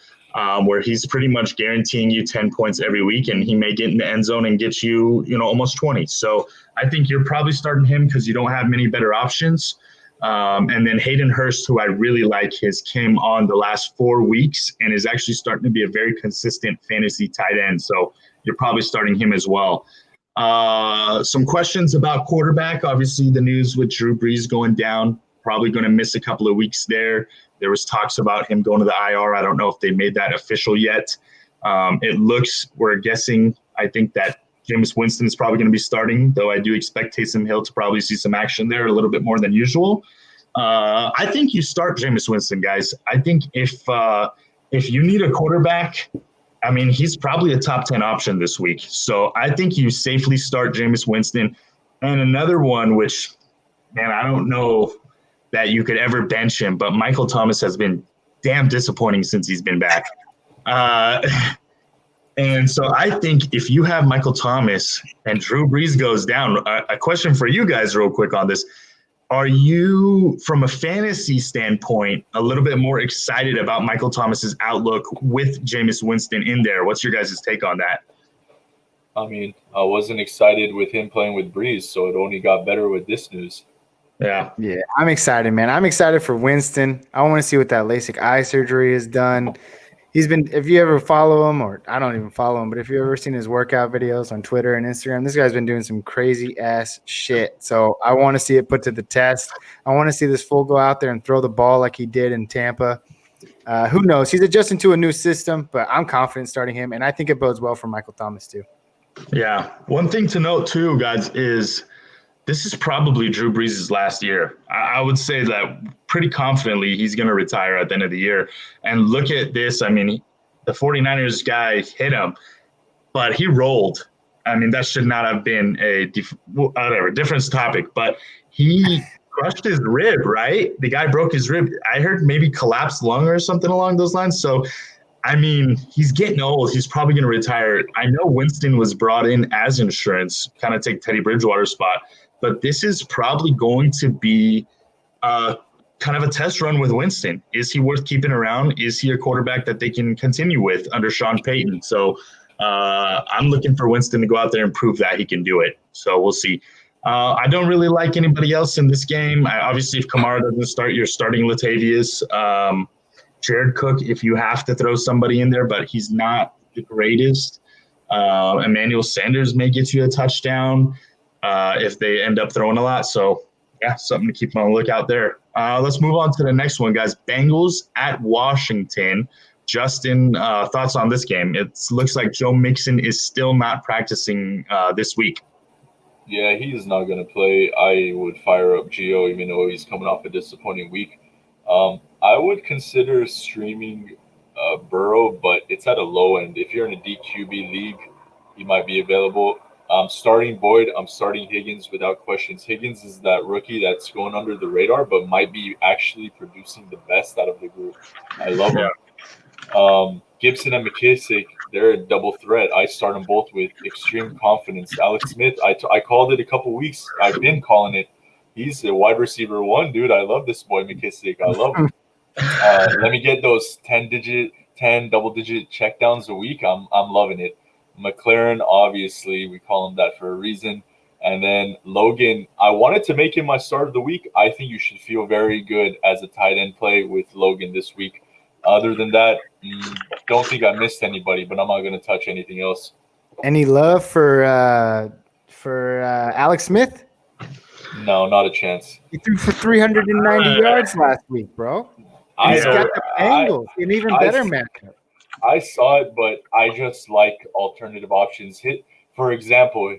where he's pretty much guaranteeing you 10 points every week, and he may get in the end zone and get you, almost 20. So I think you're probably starting him because you don't have many better options. And then Hayden Hurst, who I really like, has came on the last 4 weeks and is actually starting to be a very consistent fantasy tight end. So you're probably starting him as well. Some questions about quarterback. Obviously, the news with Drew Brees going down, probably going to miss a couple of weeks there. There was talks about him going to the IR. I don't know if they made that official yet. We're guessing, I think that Jameis Winston is probably going to be starting, though I do expect Taysom Hill to probably see some action there a little bit more than usual. I think you start Jameis Winston, guys. I think if you need a quarterback, I mean, he's probably a top 10 option this week. So I think you safely start Jameis Winston. And another one, which, man, I don't know that you could ever bench him, but Michael Thomas has been damn disappointing since he's been back. And so I think if you have Michael Thomas and Drew Brees goes down, a question for you guys real quick on this. Are you, from a fantasy standpoint, a little bit more excited about Michael Thomas's outlook with Jameis Winston in there? What's your guys' take on that? I mean, I wasn't excited with him playing with Brees, so it only got better with this news. Yeah, I'm excited, man. I'm excited for Winston. I want to see what that LASIK eye surgery has done. He's been, if you ever follow him, or I don't even follow him, but if you've ever seen his workout videos on Twitter and Instagram, this guy's been doing some crazy ass shit. So I want to see it put to the test. I want to see this fool go out there and throw the ball like he did in Tampa. Who knows? He's adjusting to a new system, but I'm confident starting him, and I think it bodes well for Michael Thomas too. Yeah. One thing to note too, guys, is this is probably Drew Brees' last year. I would say that pretty confidently he's going to retire at the end of the year. And look at this. I mean, the 49ers guy hit him, but he rolled. I mean, that should not have been a different topic, but he crushed his rib, right? The guy broke his rib. I heard maybe collapsed lung or something along those lines. So, I mean, he's getting old. He's probably going to retire. I know Winston was brought in as insurance, kind of take Teddy Bridgewater's spot. But this is probably going to be kind of a test run with Winston. Is he worth keeping around? Is he a quarterback that they can continue with under Sean Payton? So I'm looking for Winston to go out there and prove that he can do it. So we'll see. I don't really like anybody else in this game. Obviously, if Kamara doesn't start, you're starting Latavius. Jared Cook, if you have to throw somebody in there, but he's not the greatest. Emmanuel Sanders may get you a touchdown if they end up throwing a lot. So, yeah, something to keep on the lookout there. Let's move on to the next one, guys. Bengals at Washington. Justin, thoughts on this game? It looks like Joe Mixon is still not practicing this week. Yeah, he is not going to play. I would fire up Gio, even though he's coming off a disappointing week. I would consider streaming Burrow, but it's at a low end. If you're in a DQB league, he might be available. I'm starting Boyd. I'm starting Higgins without questions. Higgins is that rookie that's going under the radar, but might be actually producing the best out of the group. I love him. Gibson and McKissick, they're a double threat. I start them both with extreme confidence. Alex Smith, I called it a couple weeks. I've been calling it. He's a wide receiver one, dude. I love this boy, McKissick. I love him. Let me get those 10 double-digit checkdowns a week. I'm loving it. McLaren, obviously, we call him that for a reason. And then Logan, I wanted to make him my start of the week. I think you should feel very good as a tight end play with Logan this week. Other than that, don't think I missed anybody, but I'm not going to touch anything else. Any love for Alex Smith? No, not a chance. He threw for 390 yards last week, bro. And he's got the Bengals, an even better matchup. I saw it, but I just like alternative options. For example,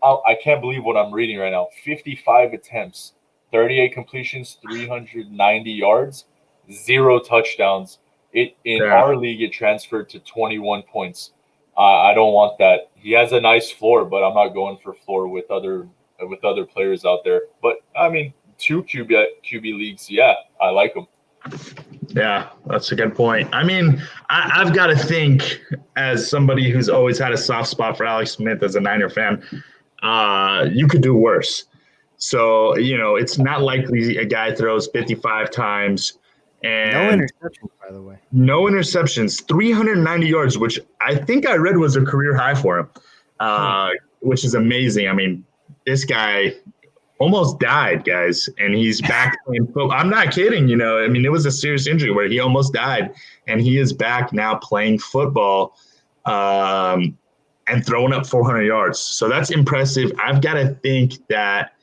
I can't believe what I'm reading right now. 55 attempts, 38 completions, 390 yards, 0 touchdowns. Our league, it transferred to 21 points. I don't want that. He has a nice floor, but I'm not going for floor with other players out there. But I mean, 2 QB leagues, yeah, I like them. Yeah, that's a good point. I mean, I've got to think, as somebody who's always had a soft spot for Alex Smith as a Niner fan, you could do worse. So, it's not likely a guy throws 55 times and No interceptions, by the way. no interceptions, 390 yards, which I think I read was a career high for him, which is amazing. I mean, this guy almost died, guys, and he's back playing football. I'm not kidding, I mean, it was a serious injury where he almost died, and he is back now playing football and throwing up 400 yards. So that's impressive. I've got to think that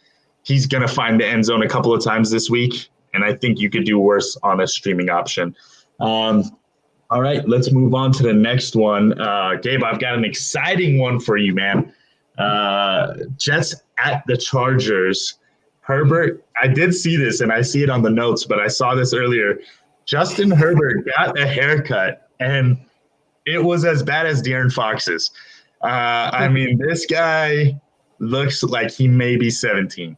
he's going to find the end zone a couple of times this week, and I think you could do worse on a streaming option. All right, let's move on to the next one. Gabe, I've got an exciting one for you, man. Jets at the Chargers. Herbert, I did see this, and I see it on the notes, but I saw this earlier. Justin Herbert got a haircut, and it was as bad as De'Aaron Fox's. I mean, this guy looks like he may be 17.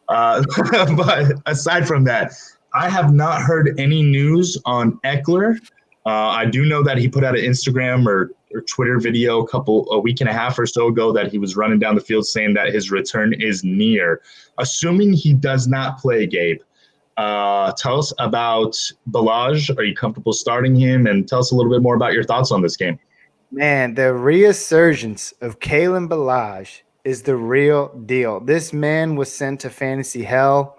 But aside from that, I have not heard any news on Eckler. I do know that he put out an Instagram or Twitter video a week and a half or so ago that he was running down the field saying that his return is near. Assuming he does not play, Gabe, tell us about Balaj. Are you comfortable starting him? And tell us a little bit more about your thoughts on this game. Man, the resurgence of Kalen Balaj is the real deal. This man was sent to fantasy hell.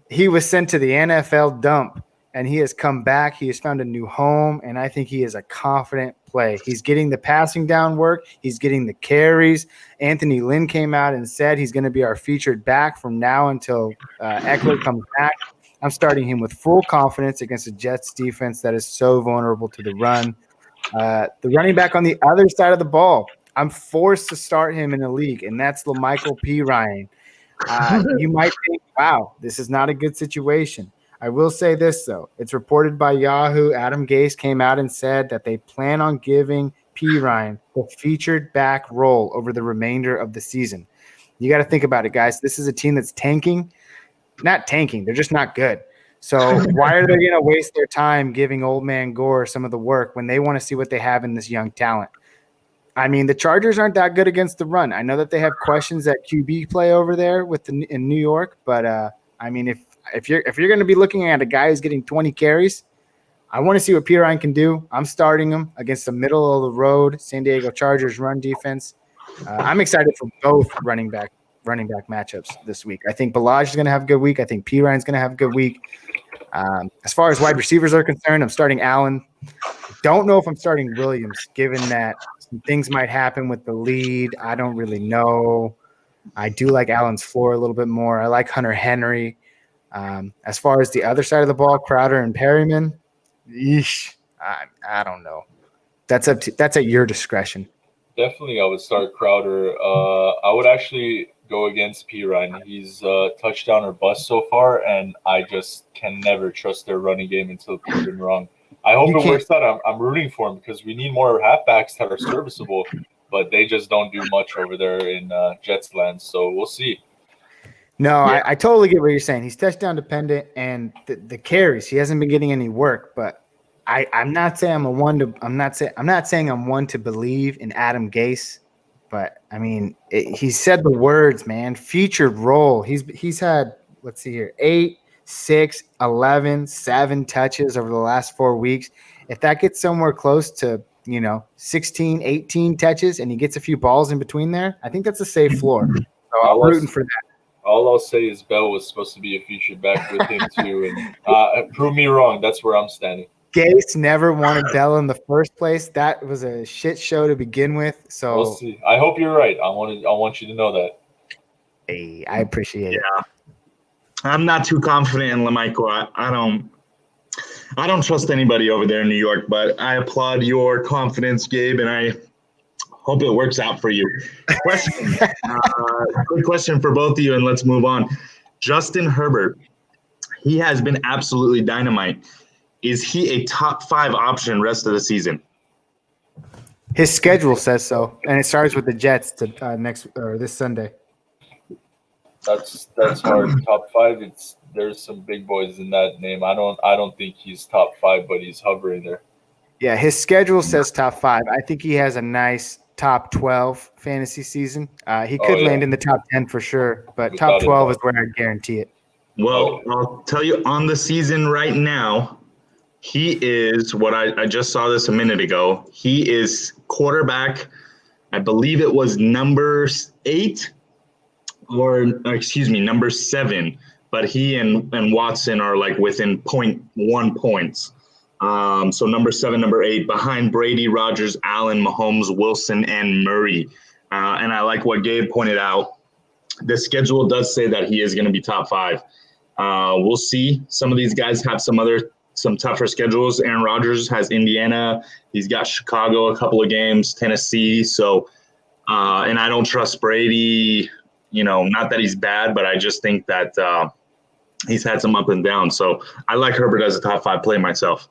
He was sent to the NFL dump, and he has come back. He has found a new home, and I think he is a confident play. He's getting the passing down work. He's getting the carries. Anthony Lynn came out and said he's going to be our featured back from now until Eckler comes back. I'm starting him with full confidence against the Jets defense that is so vulnerable to the run. The running back on the other side of the ball, I'm forced to start him in the league, and that's LaMichael P. Ryan. You might think, wow, this is not a good situation. I will say this, though. It's reported by Yahoo. Adam Gase came out and said that they plan on giving P. Ryan the featured back role over the remainder of the season. You got to think about it, guys. This is a team that's tanking. Not tanking. They're just not good. So why are they going to waste their time giving old man Gore some of the work when they want to see what they have in this young talent? I mean, the Chargers aren't that good against the run. I know that they have questions at QB play over there in New York, but I mean, if you're going to be looking at a guy who's getting 20 carries, I want to see what P. Ryan can do. I'm starting him against the middle of the road San Diego Chargers run defense. I'm excited for both running back matchups this week. I think Balaj is going to have a good week. I think P. Ryan's going to have a good week. As far as wide receivers are concerned, I'm starting Allen. Don't know if I'm starting Williams, given that some things might happen with the lead. I don't really know. I do like Allen's floor a little bit more. I like Hunter Henry. As far as the other side of the ball, Crowder and Perryman, I don't know. That's at your discretion. Definitely, I would start Crowder. I would actually go against P. Ryan. He's touchdown or bust so far, and I just can never trust their running game until proven wrong. I hope it works out. I'm rooting for him because we need more halfbacks that are serviceable, but they just don't do much over there in Jets land. So we'll see. No, yeah. I totally get what you're saying. He's touchdown dependent, and the carries, he hasn't been getting any work. But I'm not saying I'm not saying I'm one to believe in Adam Gase. But I mean, he said the words, man. Featured role. He's had, let's see here, 8, 6, 11, 7 touches over the last 4 weeks. If that gets somewhere close to 16, 18 touches, and he gets a few balls in between there, I think that's a safe floor. So I'm rooting for that. All I'll say is Bell was supposed to be a featured back with him too, and prove me wrong. That's where I'm standing. Gase never wanted Bell in the first place. That was a shit show to begin with. So we'll see. I hope you're right. I want you to know that. Hey, I appreciate it. I'm not too confident in LaMichael. I don't trust anybody over there in New York, but I applaud your confidence, Gabe, and I hope it works out for you. Quick question for both of you, and let's move on. Justin Herbert, he has been absolutely dynamite. Is he a top 5 option rest of the season? His schedule says so, and it starts with the Jets this Sunday. That's hard. Top 5. It's there's some big boys in that name. I don't think he's top 5, but he's hovering there. Yeah, his schedule says top 5. I think he has a nice top 12 fantasy season. He could land in the top 10 for sure, but Without top 12 is where I guarantee it. Well, I'll tell you on the season right now, he is what I just saw this a minute ago. He is quarterback. I believe it was number 8 number 7. But he and Watson are like within 0.1 points. So number 7, number 8, behind Brady, Rodgers, Allen, Mahomes, Wilson, and Murray. And I like what Gabe pointed out. The schedule does say that he is going to be top 5. We'll see. Some of these guys have some tougher schedules. Aaron Rodgers has Indiana. He's got Chicago a couple of games, Tennessee. So, and I don't trust Brady. Not that he's bad, but I just think that he's had some up and down. So I like Herbert as a top 5 play myself.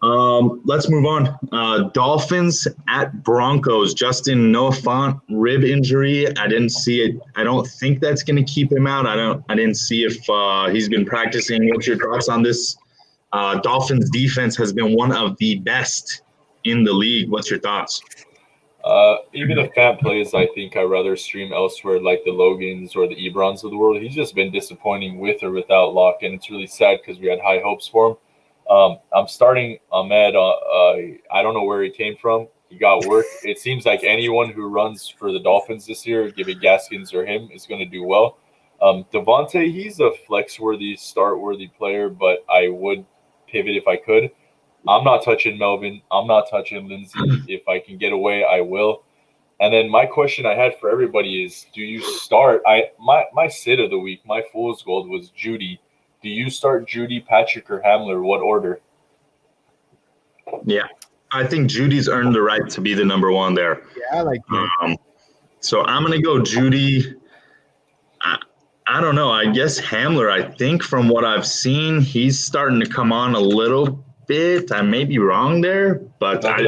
Let's move on. Dolphins at Broncos. Justin Noah Fant rib injury. I didn't see it. I don't think that's going to keep him out. I didn't see if he's been practicing. What's your thoughts on this? Dolphins defense has been one of the best in the league. What's your thoughts? Even if Fant plays, I think I'd rather stream elsewhere like the Logans or the Ebrons of the world. He's just been disappointing with or without Locke, and it's really sad because we had high hopes for him. I'm starting Ahmed. I don't know where he came from. He got work. It seems like anyone who runs for the Dolphins this year, give it Gaskins or him, is going to do well. Devontae, he's a flex-worthy, start-worthy player, but I would pivot if I could. I'm not touching Melvin. I'm not touching Lindsey. If I can get away, I will. And then my question I had for everybody is, do you start? My sit of the week, my fool's gold was Judy. Do you start Judy, Patrick, or Hamler? What order? Yeah, I think Judy's earned the right to be the number 1 there. Yeah, I like that. So I'm going to go Judy. I don't know. I guess Hamler, I think from what I've seen, he's starting to come on a little bit. I may be wrong there, but I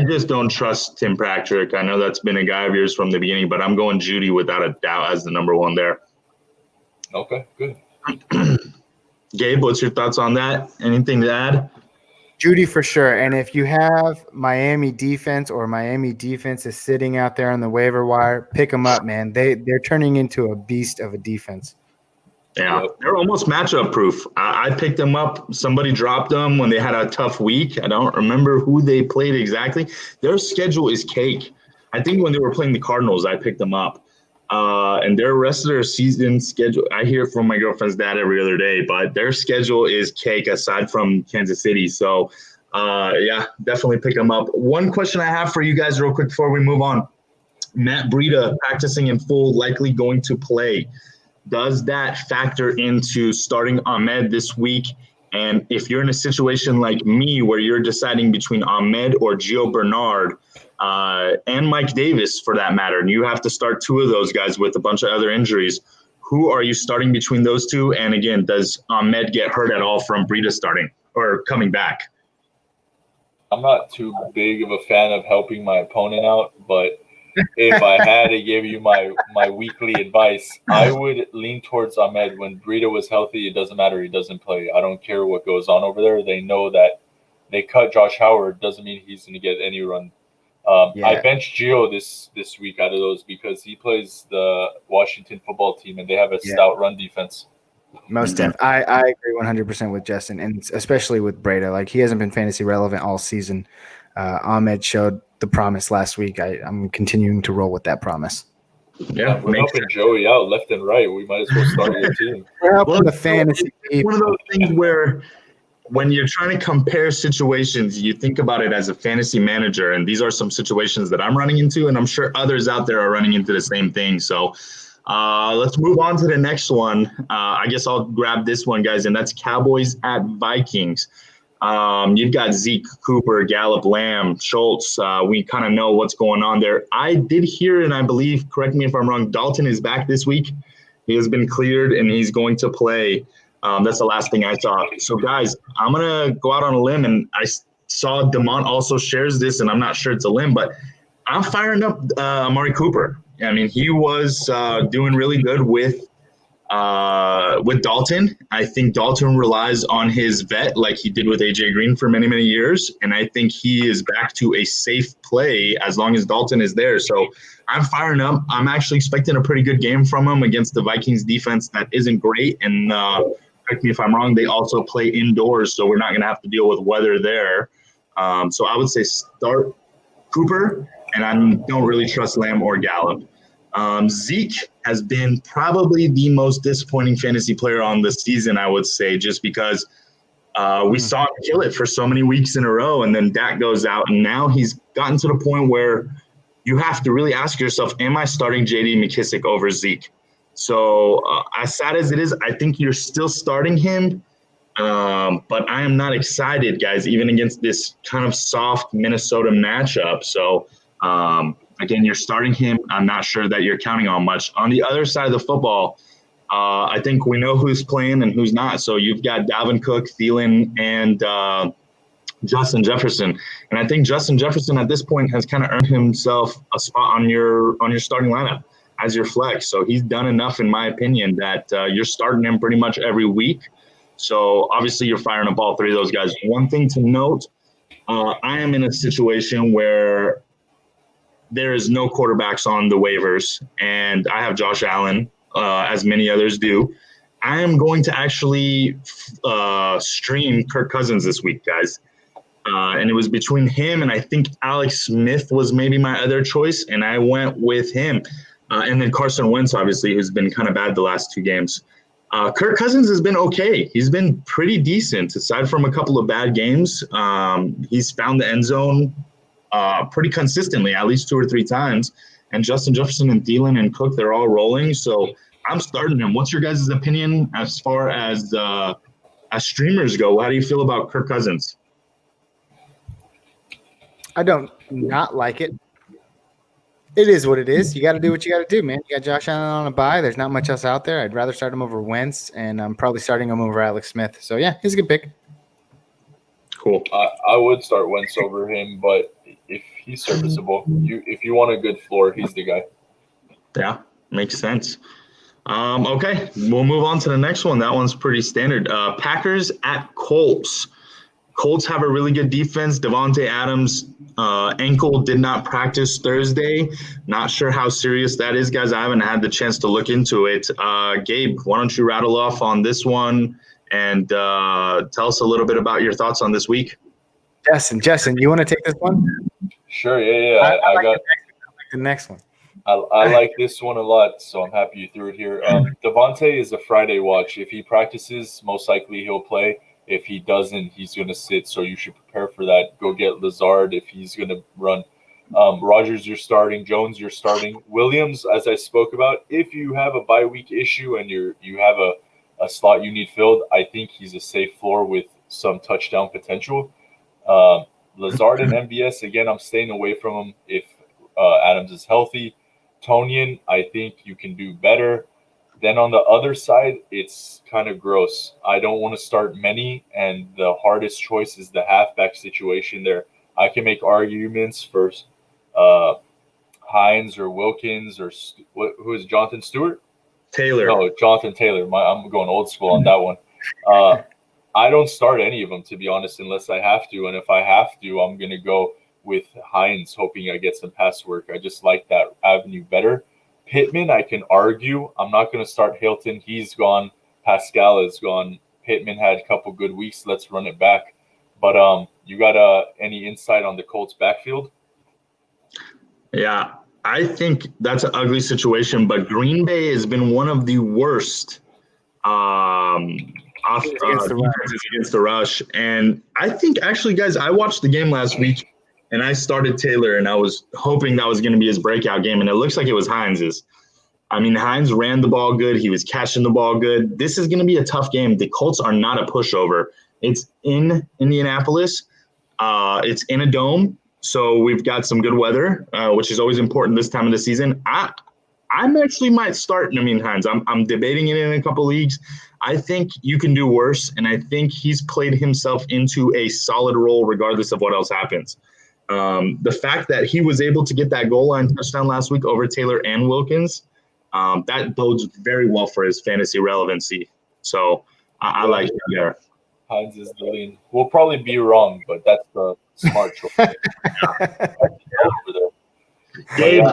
just don't trust Tim Patrick. I know that's been a guy of yours from the beginning, but I'm going Judy without a doubt as the number 1 there. Okay, good. Gabe, what's your thoughts on that? Anything to add? Judy for sure. And if you have Miami defense or Miami defense is sitting out there on the waiver wire, pick them up, man. They're turning into a beast of a defense. Yeah, they're almost matchup proof. I picked them up. Somebody dropped them when they had a tough week. I don't remember who they played exactly. Their schedule is cake. I think when they were playing the Cardinals, I picked them up. And their rest of their season schedule, I hear from my girlfriend's dad every other day, but their schedule is cake aside from Kansas City. So, yeah, definitely pick them up. One question I have for you guys real quick before we move on. Matt Breida practicing in full, likely going to play. Does that factor into starting Ahmed this week? And if you're in a situation like me where you're deciding between Ahmed or Gio Bernard, and Mike Davis for that matter, and you have to start 2 of those guys with a bunch of other injuries, who are you starting between those 2? And again, does Ahmed get hurt at all from Breida starting or coming back? I'm not too big of a fan of helping my opponent out, but if I had to give you my weekly advice, I would lean towards Ahmed. When Breida was healthy, it doesn't matter. He doesn't play. I don't care what goes on over there. They know that they cut Josh Howard. Doesn't mean he's going to get any run. I benched Gio this week out of those because he plays the Washington football team, and they have a stout run defense. Most definitely. I agree 100% with Justin, and especially with Breida. Like, he hasn't been fantasy relevant all season. Ahmed showed the promise last week. I'm continuing to roll with that promise. Yeah, we're helping Joey out left and right. We might as well start your team. We're helping the fantasy. One of those things where when you're trying to compare situations, you think about it as a fantasy manager, and these are some situations that I'm running into, and I'm sure others out there are running into the same thing. So let's move on to the next one. I guess I'll grab this one, guys, and that's Cowboys at Vikings. You've got Zeke, Cooper, Gallup, Lamb, Schultz. We kind of know what's going on there. I did hear, and I believe, correct me if I'm wrong, Dalton is back this week. He has been cleared, and he's going to play. That's the last thing I saw. So, guys, I'm going to go out on a limb, and I saw Demont also shares this, and I'm not sure it's a limb, but I'm firing up Amari Cooper. I mean, he was doing really good with With Dalton, I think Dalton relies on his vet like he did with AJ Green for many, many years. And I think he is back to a safe play as long as Dalton is there. So I'm firing up. I'm actually expecting a pretty good game from him against the Vikings defense that isn't great. And correct me if I'm wrong, they also play indoors, so we're not going to have to deal with weather there. So I would say start Cooper, and I don't really trust Lamb or Gallup. Zeke has been probably the most disappointing fantasy player on the season, I would say, just because we saw him kill it for so many weeks in a row, and then Dak goes out, and now he's gotten to the point where you have to really ask yourself, am I starting J.D. McKissic over Zeke? So as sad as it is, I think you're still starting him, but I am not excited, guys, even against this kind of soft Minnesota matchup. So, again, you're starting him. I'm not sure that you're counting on much. On the other side of the football, I think we know who's playing and who's not. So you've got Dalvin Cook, Thielen, and Justin Jefferson. And I think Justin Jefferson at this point has kind of earned himself a spot on your starting lineup as your flex. So he's done enough, in my opinion, that you're starting him pretty much every week. So obviously you're firing up all three of those guys. One thing to note, I am in a situation where there is no quarterbacks on the waivers, and I have Josh Allen, as many others do. I am going to actually stream Kirk Cousins this week, guys. And it was between him and I think Alex Smith was maybe my other choice, and I went with him. And then Carson Wentz, obviously, who's been kind of bad the last two games. Kirk Cousins has been okay. He's been pretty decent, aside from a couple of bad games. He's found the end zone pretty consistently, at least 2 or 3 times. And Justin Jefferson and Thielen and Cook, they're all rolling. So I'm starting him. What's your guys' opinion as far as streamers go? How do you feel about Kirk Cousins? I don't not like it. It is what it is. You got to do what you got to do, man. You got Josh Allen on a bye. There's not much else out there. I'd rather start him over Wentz, and I'm probably starting him over Alex Smith. So, yeah, he's a good pick. Cool. I would start Wentz over him, but if he's serviceable, if you want a good floor, he's the guy. Yeah, makes sense. Okay, we'll move on to the next one. That one's pretty standard. Packers at Colts. Colts have a really good defense. Devontae Adams' ankle did not practice Thursday. Not sure how serious that is, guys. I haven't had the chance to look into it. Gabe, why don't you rattle off on this one and tell us a little bit about your thoughts on this week? Justin, you want to take this one? Sure, yeah. I got the next one. I like this one a lot, so I'm happy you threw it here. Devontae is a Friday watch. If he practices, most likely he'll play. If he doesn't, he's going to sit, so you should prepare for that. Go get Lazard if he's going to run. Rodgers, you're starting. Jones, you're starting. Williams, as I spoke about, if you have a bye week issue and you have a slot you need filled, I think he's a safe floor with some touchdown potential. Lazard and MBS, again, I'm staying away from him if Adams is healthy. Tonyan, I think you can do better. Then on the other side, it's kind of gross. I don't want to start many, and the hardest choice is the halfback situation there. I can make arguments for Hines or Wilkins or who is Jonathan Stewart? Taylor. No, Jonathan Taylor. I'm going old school on that one. I don't start any of them, to be honest, unless I have to. And if I have to, I'm going to go with Hines, hoping I get some pass work. I just like that avenue better. Pittman, I can argue. I'm not going to start Hilton. He's gone. Pascal is gone. Pittman had a couple good weeks. Let's run it back. But you got any insight on the Colts backfield? Yeah, I think that's an ugly situation, but Green Bay has been one of the worst defenses against the rush. And I think, actually, guys, I watched the game last week, and I started Taylor, and I was hoping that was going to be his breakout game, and it looks like it was Hines's. I mean, Hines ran the ball good. He was catching the ball good. This is going to be a tough game. The Colts are not a pushover. It's in Indianapolis. It's in a dome, so we've got some good weather, which is always important this time of the season. I'm actually might start Namin Hines. I'm debating it in a couple leagues. I think you can do worse, and I think he's played himself into a solid role regardless of what else happens. The fact that he was able to get that goal line touchdown last week over Taylor and Wilkins, that bodes very well for his fantasy relevancy. So I like him there. Hines is the lean. We'll probably be wrong, but that's the smart choice. Over there. Gabe,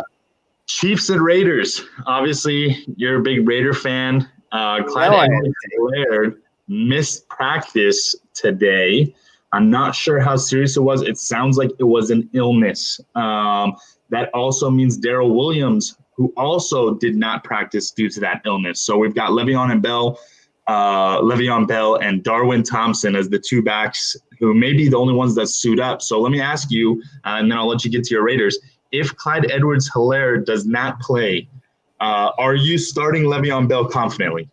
Chiefs and Raiders. Obviously, you're a big Raider fan. Clyde Edwards-Helaire missed practice today. I'm not sure how serious it was. It sounds like it was an illness. That also means Darrell Williams, who also did not practice due to that illness. So we've got Le'Veon Bell and Darwin Thompson as the two backs who may be the only ones that suit up. So let me ask you, and then I'll let you get to your Raiders. If Clyde Edwards-Helaire does not play, are you starting Le'Veon Bell confidently?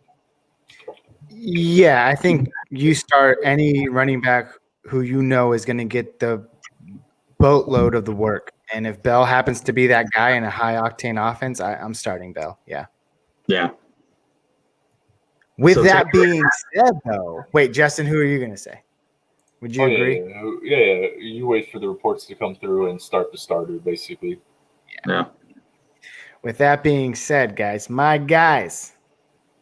Yeah, I think you start any running back who you know is going to get the boatload of the work. And if Bell happens to be that guy in a high-octane offense, I'm starting Bell, yeah. Yeah. With that being said, though, wait, Justin, who are you going to say? Would you agree? Yeah. You wait for the reports to come through and start the starter, basically. Yeah. With that being said, guys, my guys,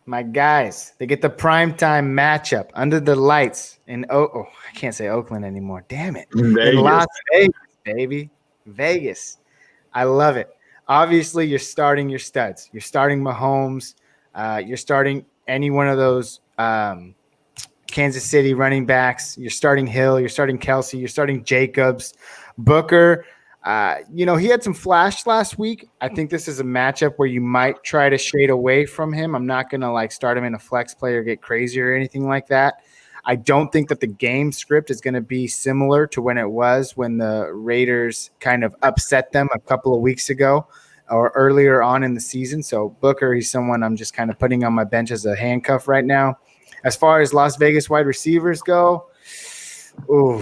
they get the primetime matchup under the lights in I can't say Oakland anymore. Damn it. Vegas. In Las Vegas, baby. Vegas. I love it. Obviously, you're starting your studs. You're starting Mahomes. You're starting any one of those Kansas City running backs. You're starting Hill. You're starting Kelsey. You're starting Jacobs. Booker. He had some flash last week. I think this is a matchup where you might try to shade away from him. I'm not going to start him in a flex play or get crazy or anything like that. I don't think that the game script is going to be similar to when it was when the Raiders kind of upset them a couple of weeks ago or earlier on in the season. So Booker, he's someone I'm just kind of putting on my bench as a handcuff right now. As far as Las Vegas wide receivers go,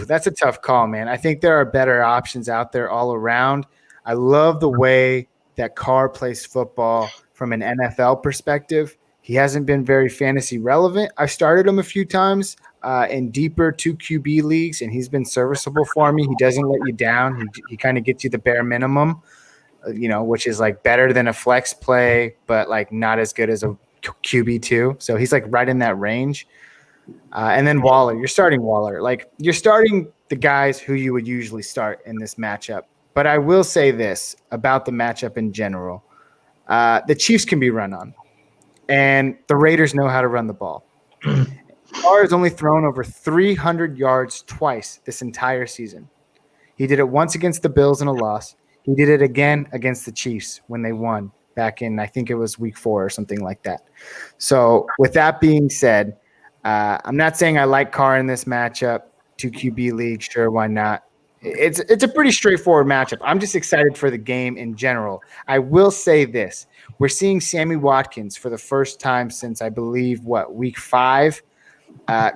that's a tough call, man. I think there are better options out there all around. I love the way that Carr plays football from an NFL perspective. He hasn't been very fantasy relevant. I started him a few times in deeper 2 QB leagues, and he's been serviceable for me. He doesn't let you down. He kind of gets you the bare minimum, which is better than a flex play, but not as good as a QB2. So he's right in that range. And then Waller, you're starting Waller. You're starting the guys who you would usually start in this matchup. But I will say this about the matchup in general. The Chiefs can be run on, and the Raiders know how to run the ball. Carr has only thrown over 300 yards twice this entire season. He did it once against the Bills in a loss. He did it again against the Chiefs when they won back in, I think it was week 4 or something like that. So with that being said, I'm not saying I like Carr in this matchup. 2 QB league, sure, why not? It's a pretty straightforward matchup. I'm just excited for the game in general. I will say this. We're seeing Sammy Watkins for the first time since, I believe, week 5,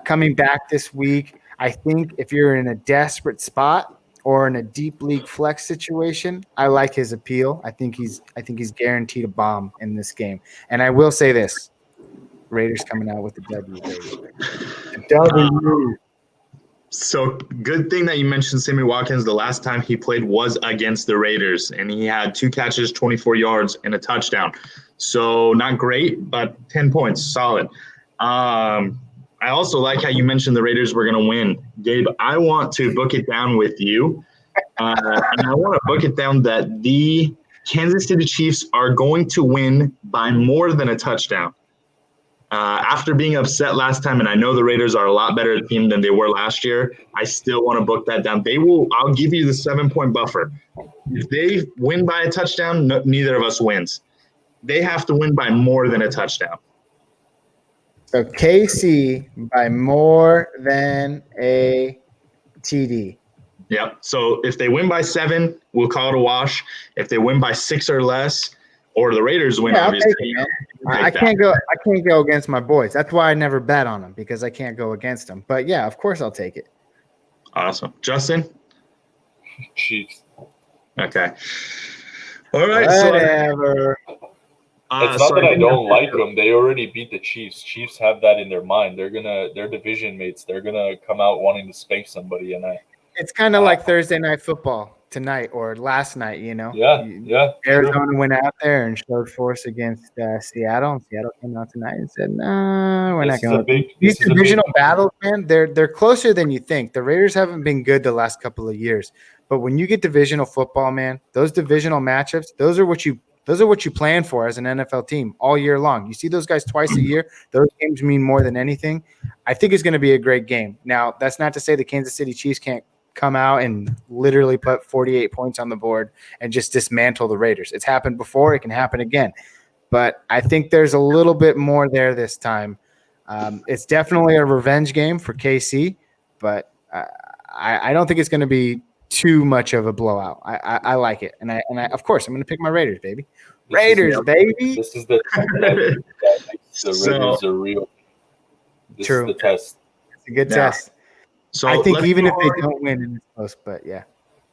coming back this week. I think if you're in a desperate spot or in a deep league flex situation, I like his appeal. I think he's guaranteed a bomb in this game. And I will say this. Raiders coming out with the W. The W. So good thing that you mentioned Sammy Watkins. The last time he played was against the Raiders, and he had 2 catches, 24 yards, and a touchdown. So not great, but 10 points, solid. I also like how you mentioned the Raiders were going to win. Gabe, I want to book it down with you, and I want to book it down that the Kansas City Chiefs are going to win by more than a touchdown. After being upset last time, and I know the Raiders are a lot better team than they were last year, I still want to book that down. I'll give you the 7-point buffer. If they win by a touchdown, neither of us wins. They have to win by more than a touchdown. So KC by more than a TD. Yep. So if they win by 7, we'll call it a wash. If they win by 6 or less, or the Raiders win, obviously. I can't go against my boys. That's why I never bet on them, because I can't go against them. But yeah, of course I'll take it. Awesome. Justin? Chiefs. Okay. All right. Whatever. It's not that I don't like them. They already beat the Chiefs. Chiefs have that in their mind. They're division mates. They're gonna come out wanting to spank somebody, and it's kind of like Thursday Night Football. tonight or last night, you know. Yeah. Arizona True. went out there and showed force against Seattle, and Seattle came out tonight and said, "No, we're not going to." These divisional battles, man, they're closer than you think. The Raiders haven't been good the last couple of years, but when you get divisional football, man, those divisional matchups, those are what you plan for as an NFL team all year long. You see those guys twice a year. Those games mean more than anything. I think it's going to be a great game. Now, that's not to say the Kansas City Chiefs can't come out and literally put 48 points on the board and just dismantle the Raiders. It's happened before. It can happen again. But I think there's a little bit more there this time. It's definitely a revenge game for KC, but I don't think it's going to be too much of a blowout. I like it. And I of course, I'm going to pick my Raiders, baby. Raiders, baby. This is the Raiders are real. This is the test. It's a good test. So I think even if they don't win, it's close. But yeah,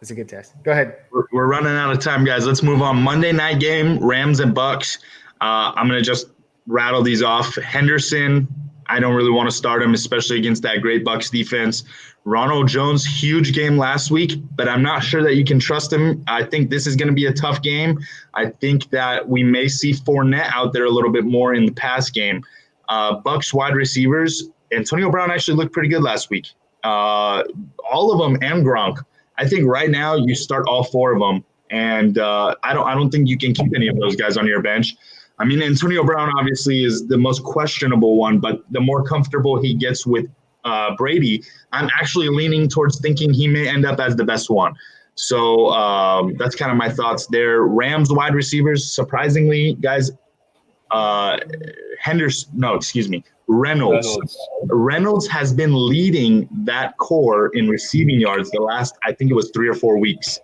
it's a good test. Go ahead. We're running out of time, guys. Let's move on. Monday night game, Rams and Bucks. I'm going to just rattle these off. Henderson, I don't really want to start him, especially against that great Bucks defense. Ronald Jones, huge game last week, but I'm not sure that you can trust him. I think this is going to be a tough game. I think that we may see Fournette out there a little bit more in the pass game. Bucks wide receivers, Antonio Brown actually looked pretty good last week. All of them and Gronk. I think right now you start all four of them, and I don't think you can keep any of those guys on your bench. I mean, Antonio Brown obviously is the most questionable one, but the more comfortable he gets with Brady, I'm actually leaning towards thinking he may end up as the best one. So that's kind of my thoughts there. Rams wide receivers, surprisingly, guys, Reynolds has been leading that core in receiving yards the last, I think it was 3 or 4 weeks.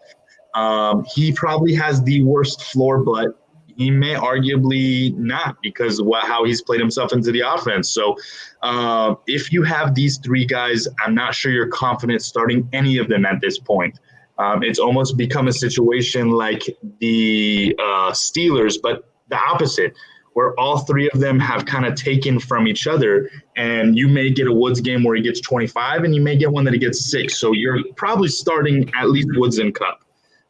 He probably has the worst floor, but he may arguably not because how he's played himself into the offense. So if you have these three guys, I'm not sure you're confident starting any of them at this point. It's almost become a situation like the Steelers, but the opposite, where all three of them have kind of taken from each other. And you may get a Woods game where he gets 25, and you may get one that he gets 6. So you're probably starting at least Woods and Cup.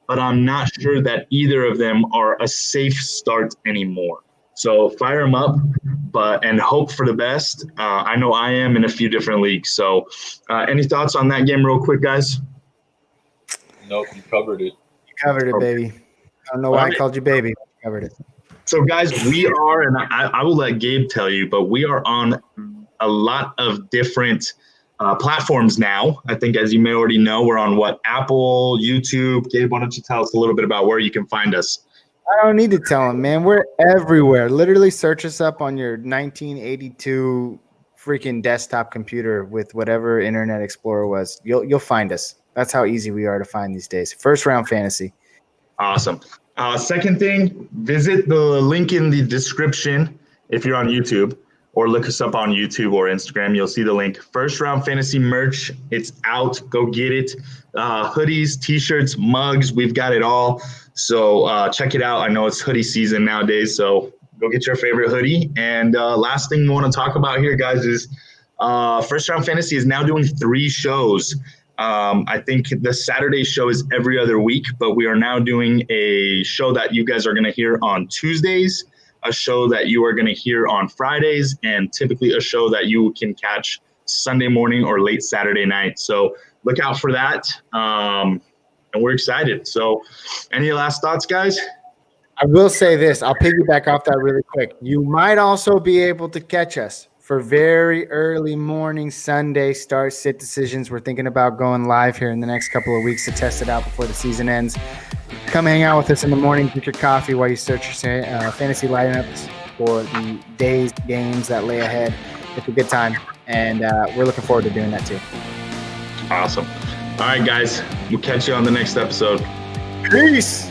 But I'm not sure that either of them are a safe start anymore. So fire them up, and hope for the best. I know I am in a few different leagues. So any thoughts on that game real quick, guys? Nope, you covered it. You covered it, baby. I don't know why I called you baby. You covered it. So, guys, we are, and I will let Gabe tell you, but we are on a lot of different platforms now. I think, as you may already know, we're on Apple, YouTube. Gabe, why don't you tell us a little bit about where you can find us? I don't need to tell him, man. We're everywhere. Literally search us up on your 1982 freaking desktop computer with whatever Internet Explorer was. You'll find us. That's how easy we are to find these days. First Round Fantasy. Awesome. Second thing, visit the link in the description if you're on YouTube, or look us up on YouTube or Instagram. You'll see the link. First Round Fantasy merch. It's out. Go get it. Hoodies, T-shirts, mugs. We've got it all. So check it out. I know it's hoodie season nowadays, so go get your favorite hoodie. And last thing we want to talk about here, guys, is First Round Fantasy is now doing 3 shows. I think the Saturday show is every other week, but we are now doing a show that you guys are going to hear on Tuesdays, a show that you are going to hear on Fridays, and typically a show that you can catch Sunday morning or late Saturday night. So look out for that. And we're excited. So any last thoughts, guys? I will say this. I'll piggyback off that really quick. You might also be able to catch us for very early morning Sunday start sit decisions. We're thinking about going live here in the next couple of weeks to test it out before the season ends. Come hang out with us in the morning, drink your coffee while you search your fantasy lineups for the day's games that lay ahead. It's a good time, and we're looking forward to doing that too. Awesome. All right, guys. We'll catch you on the next episode. Peace.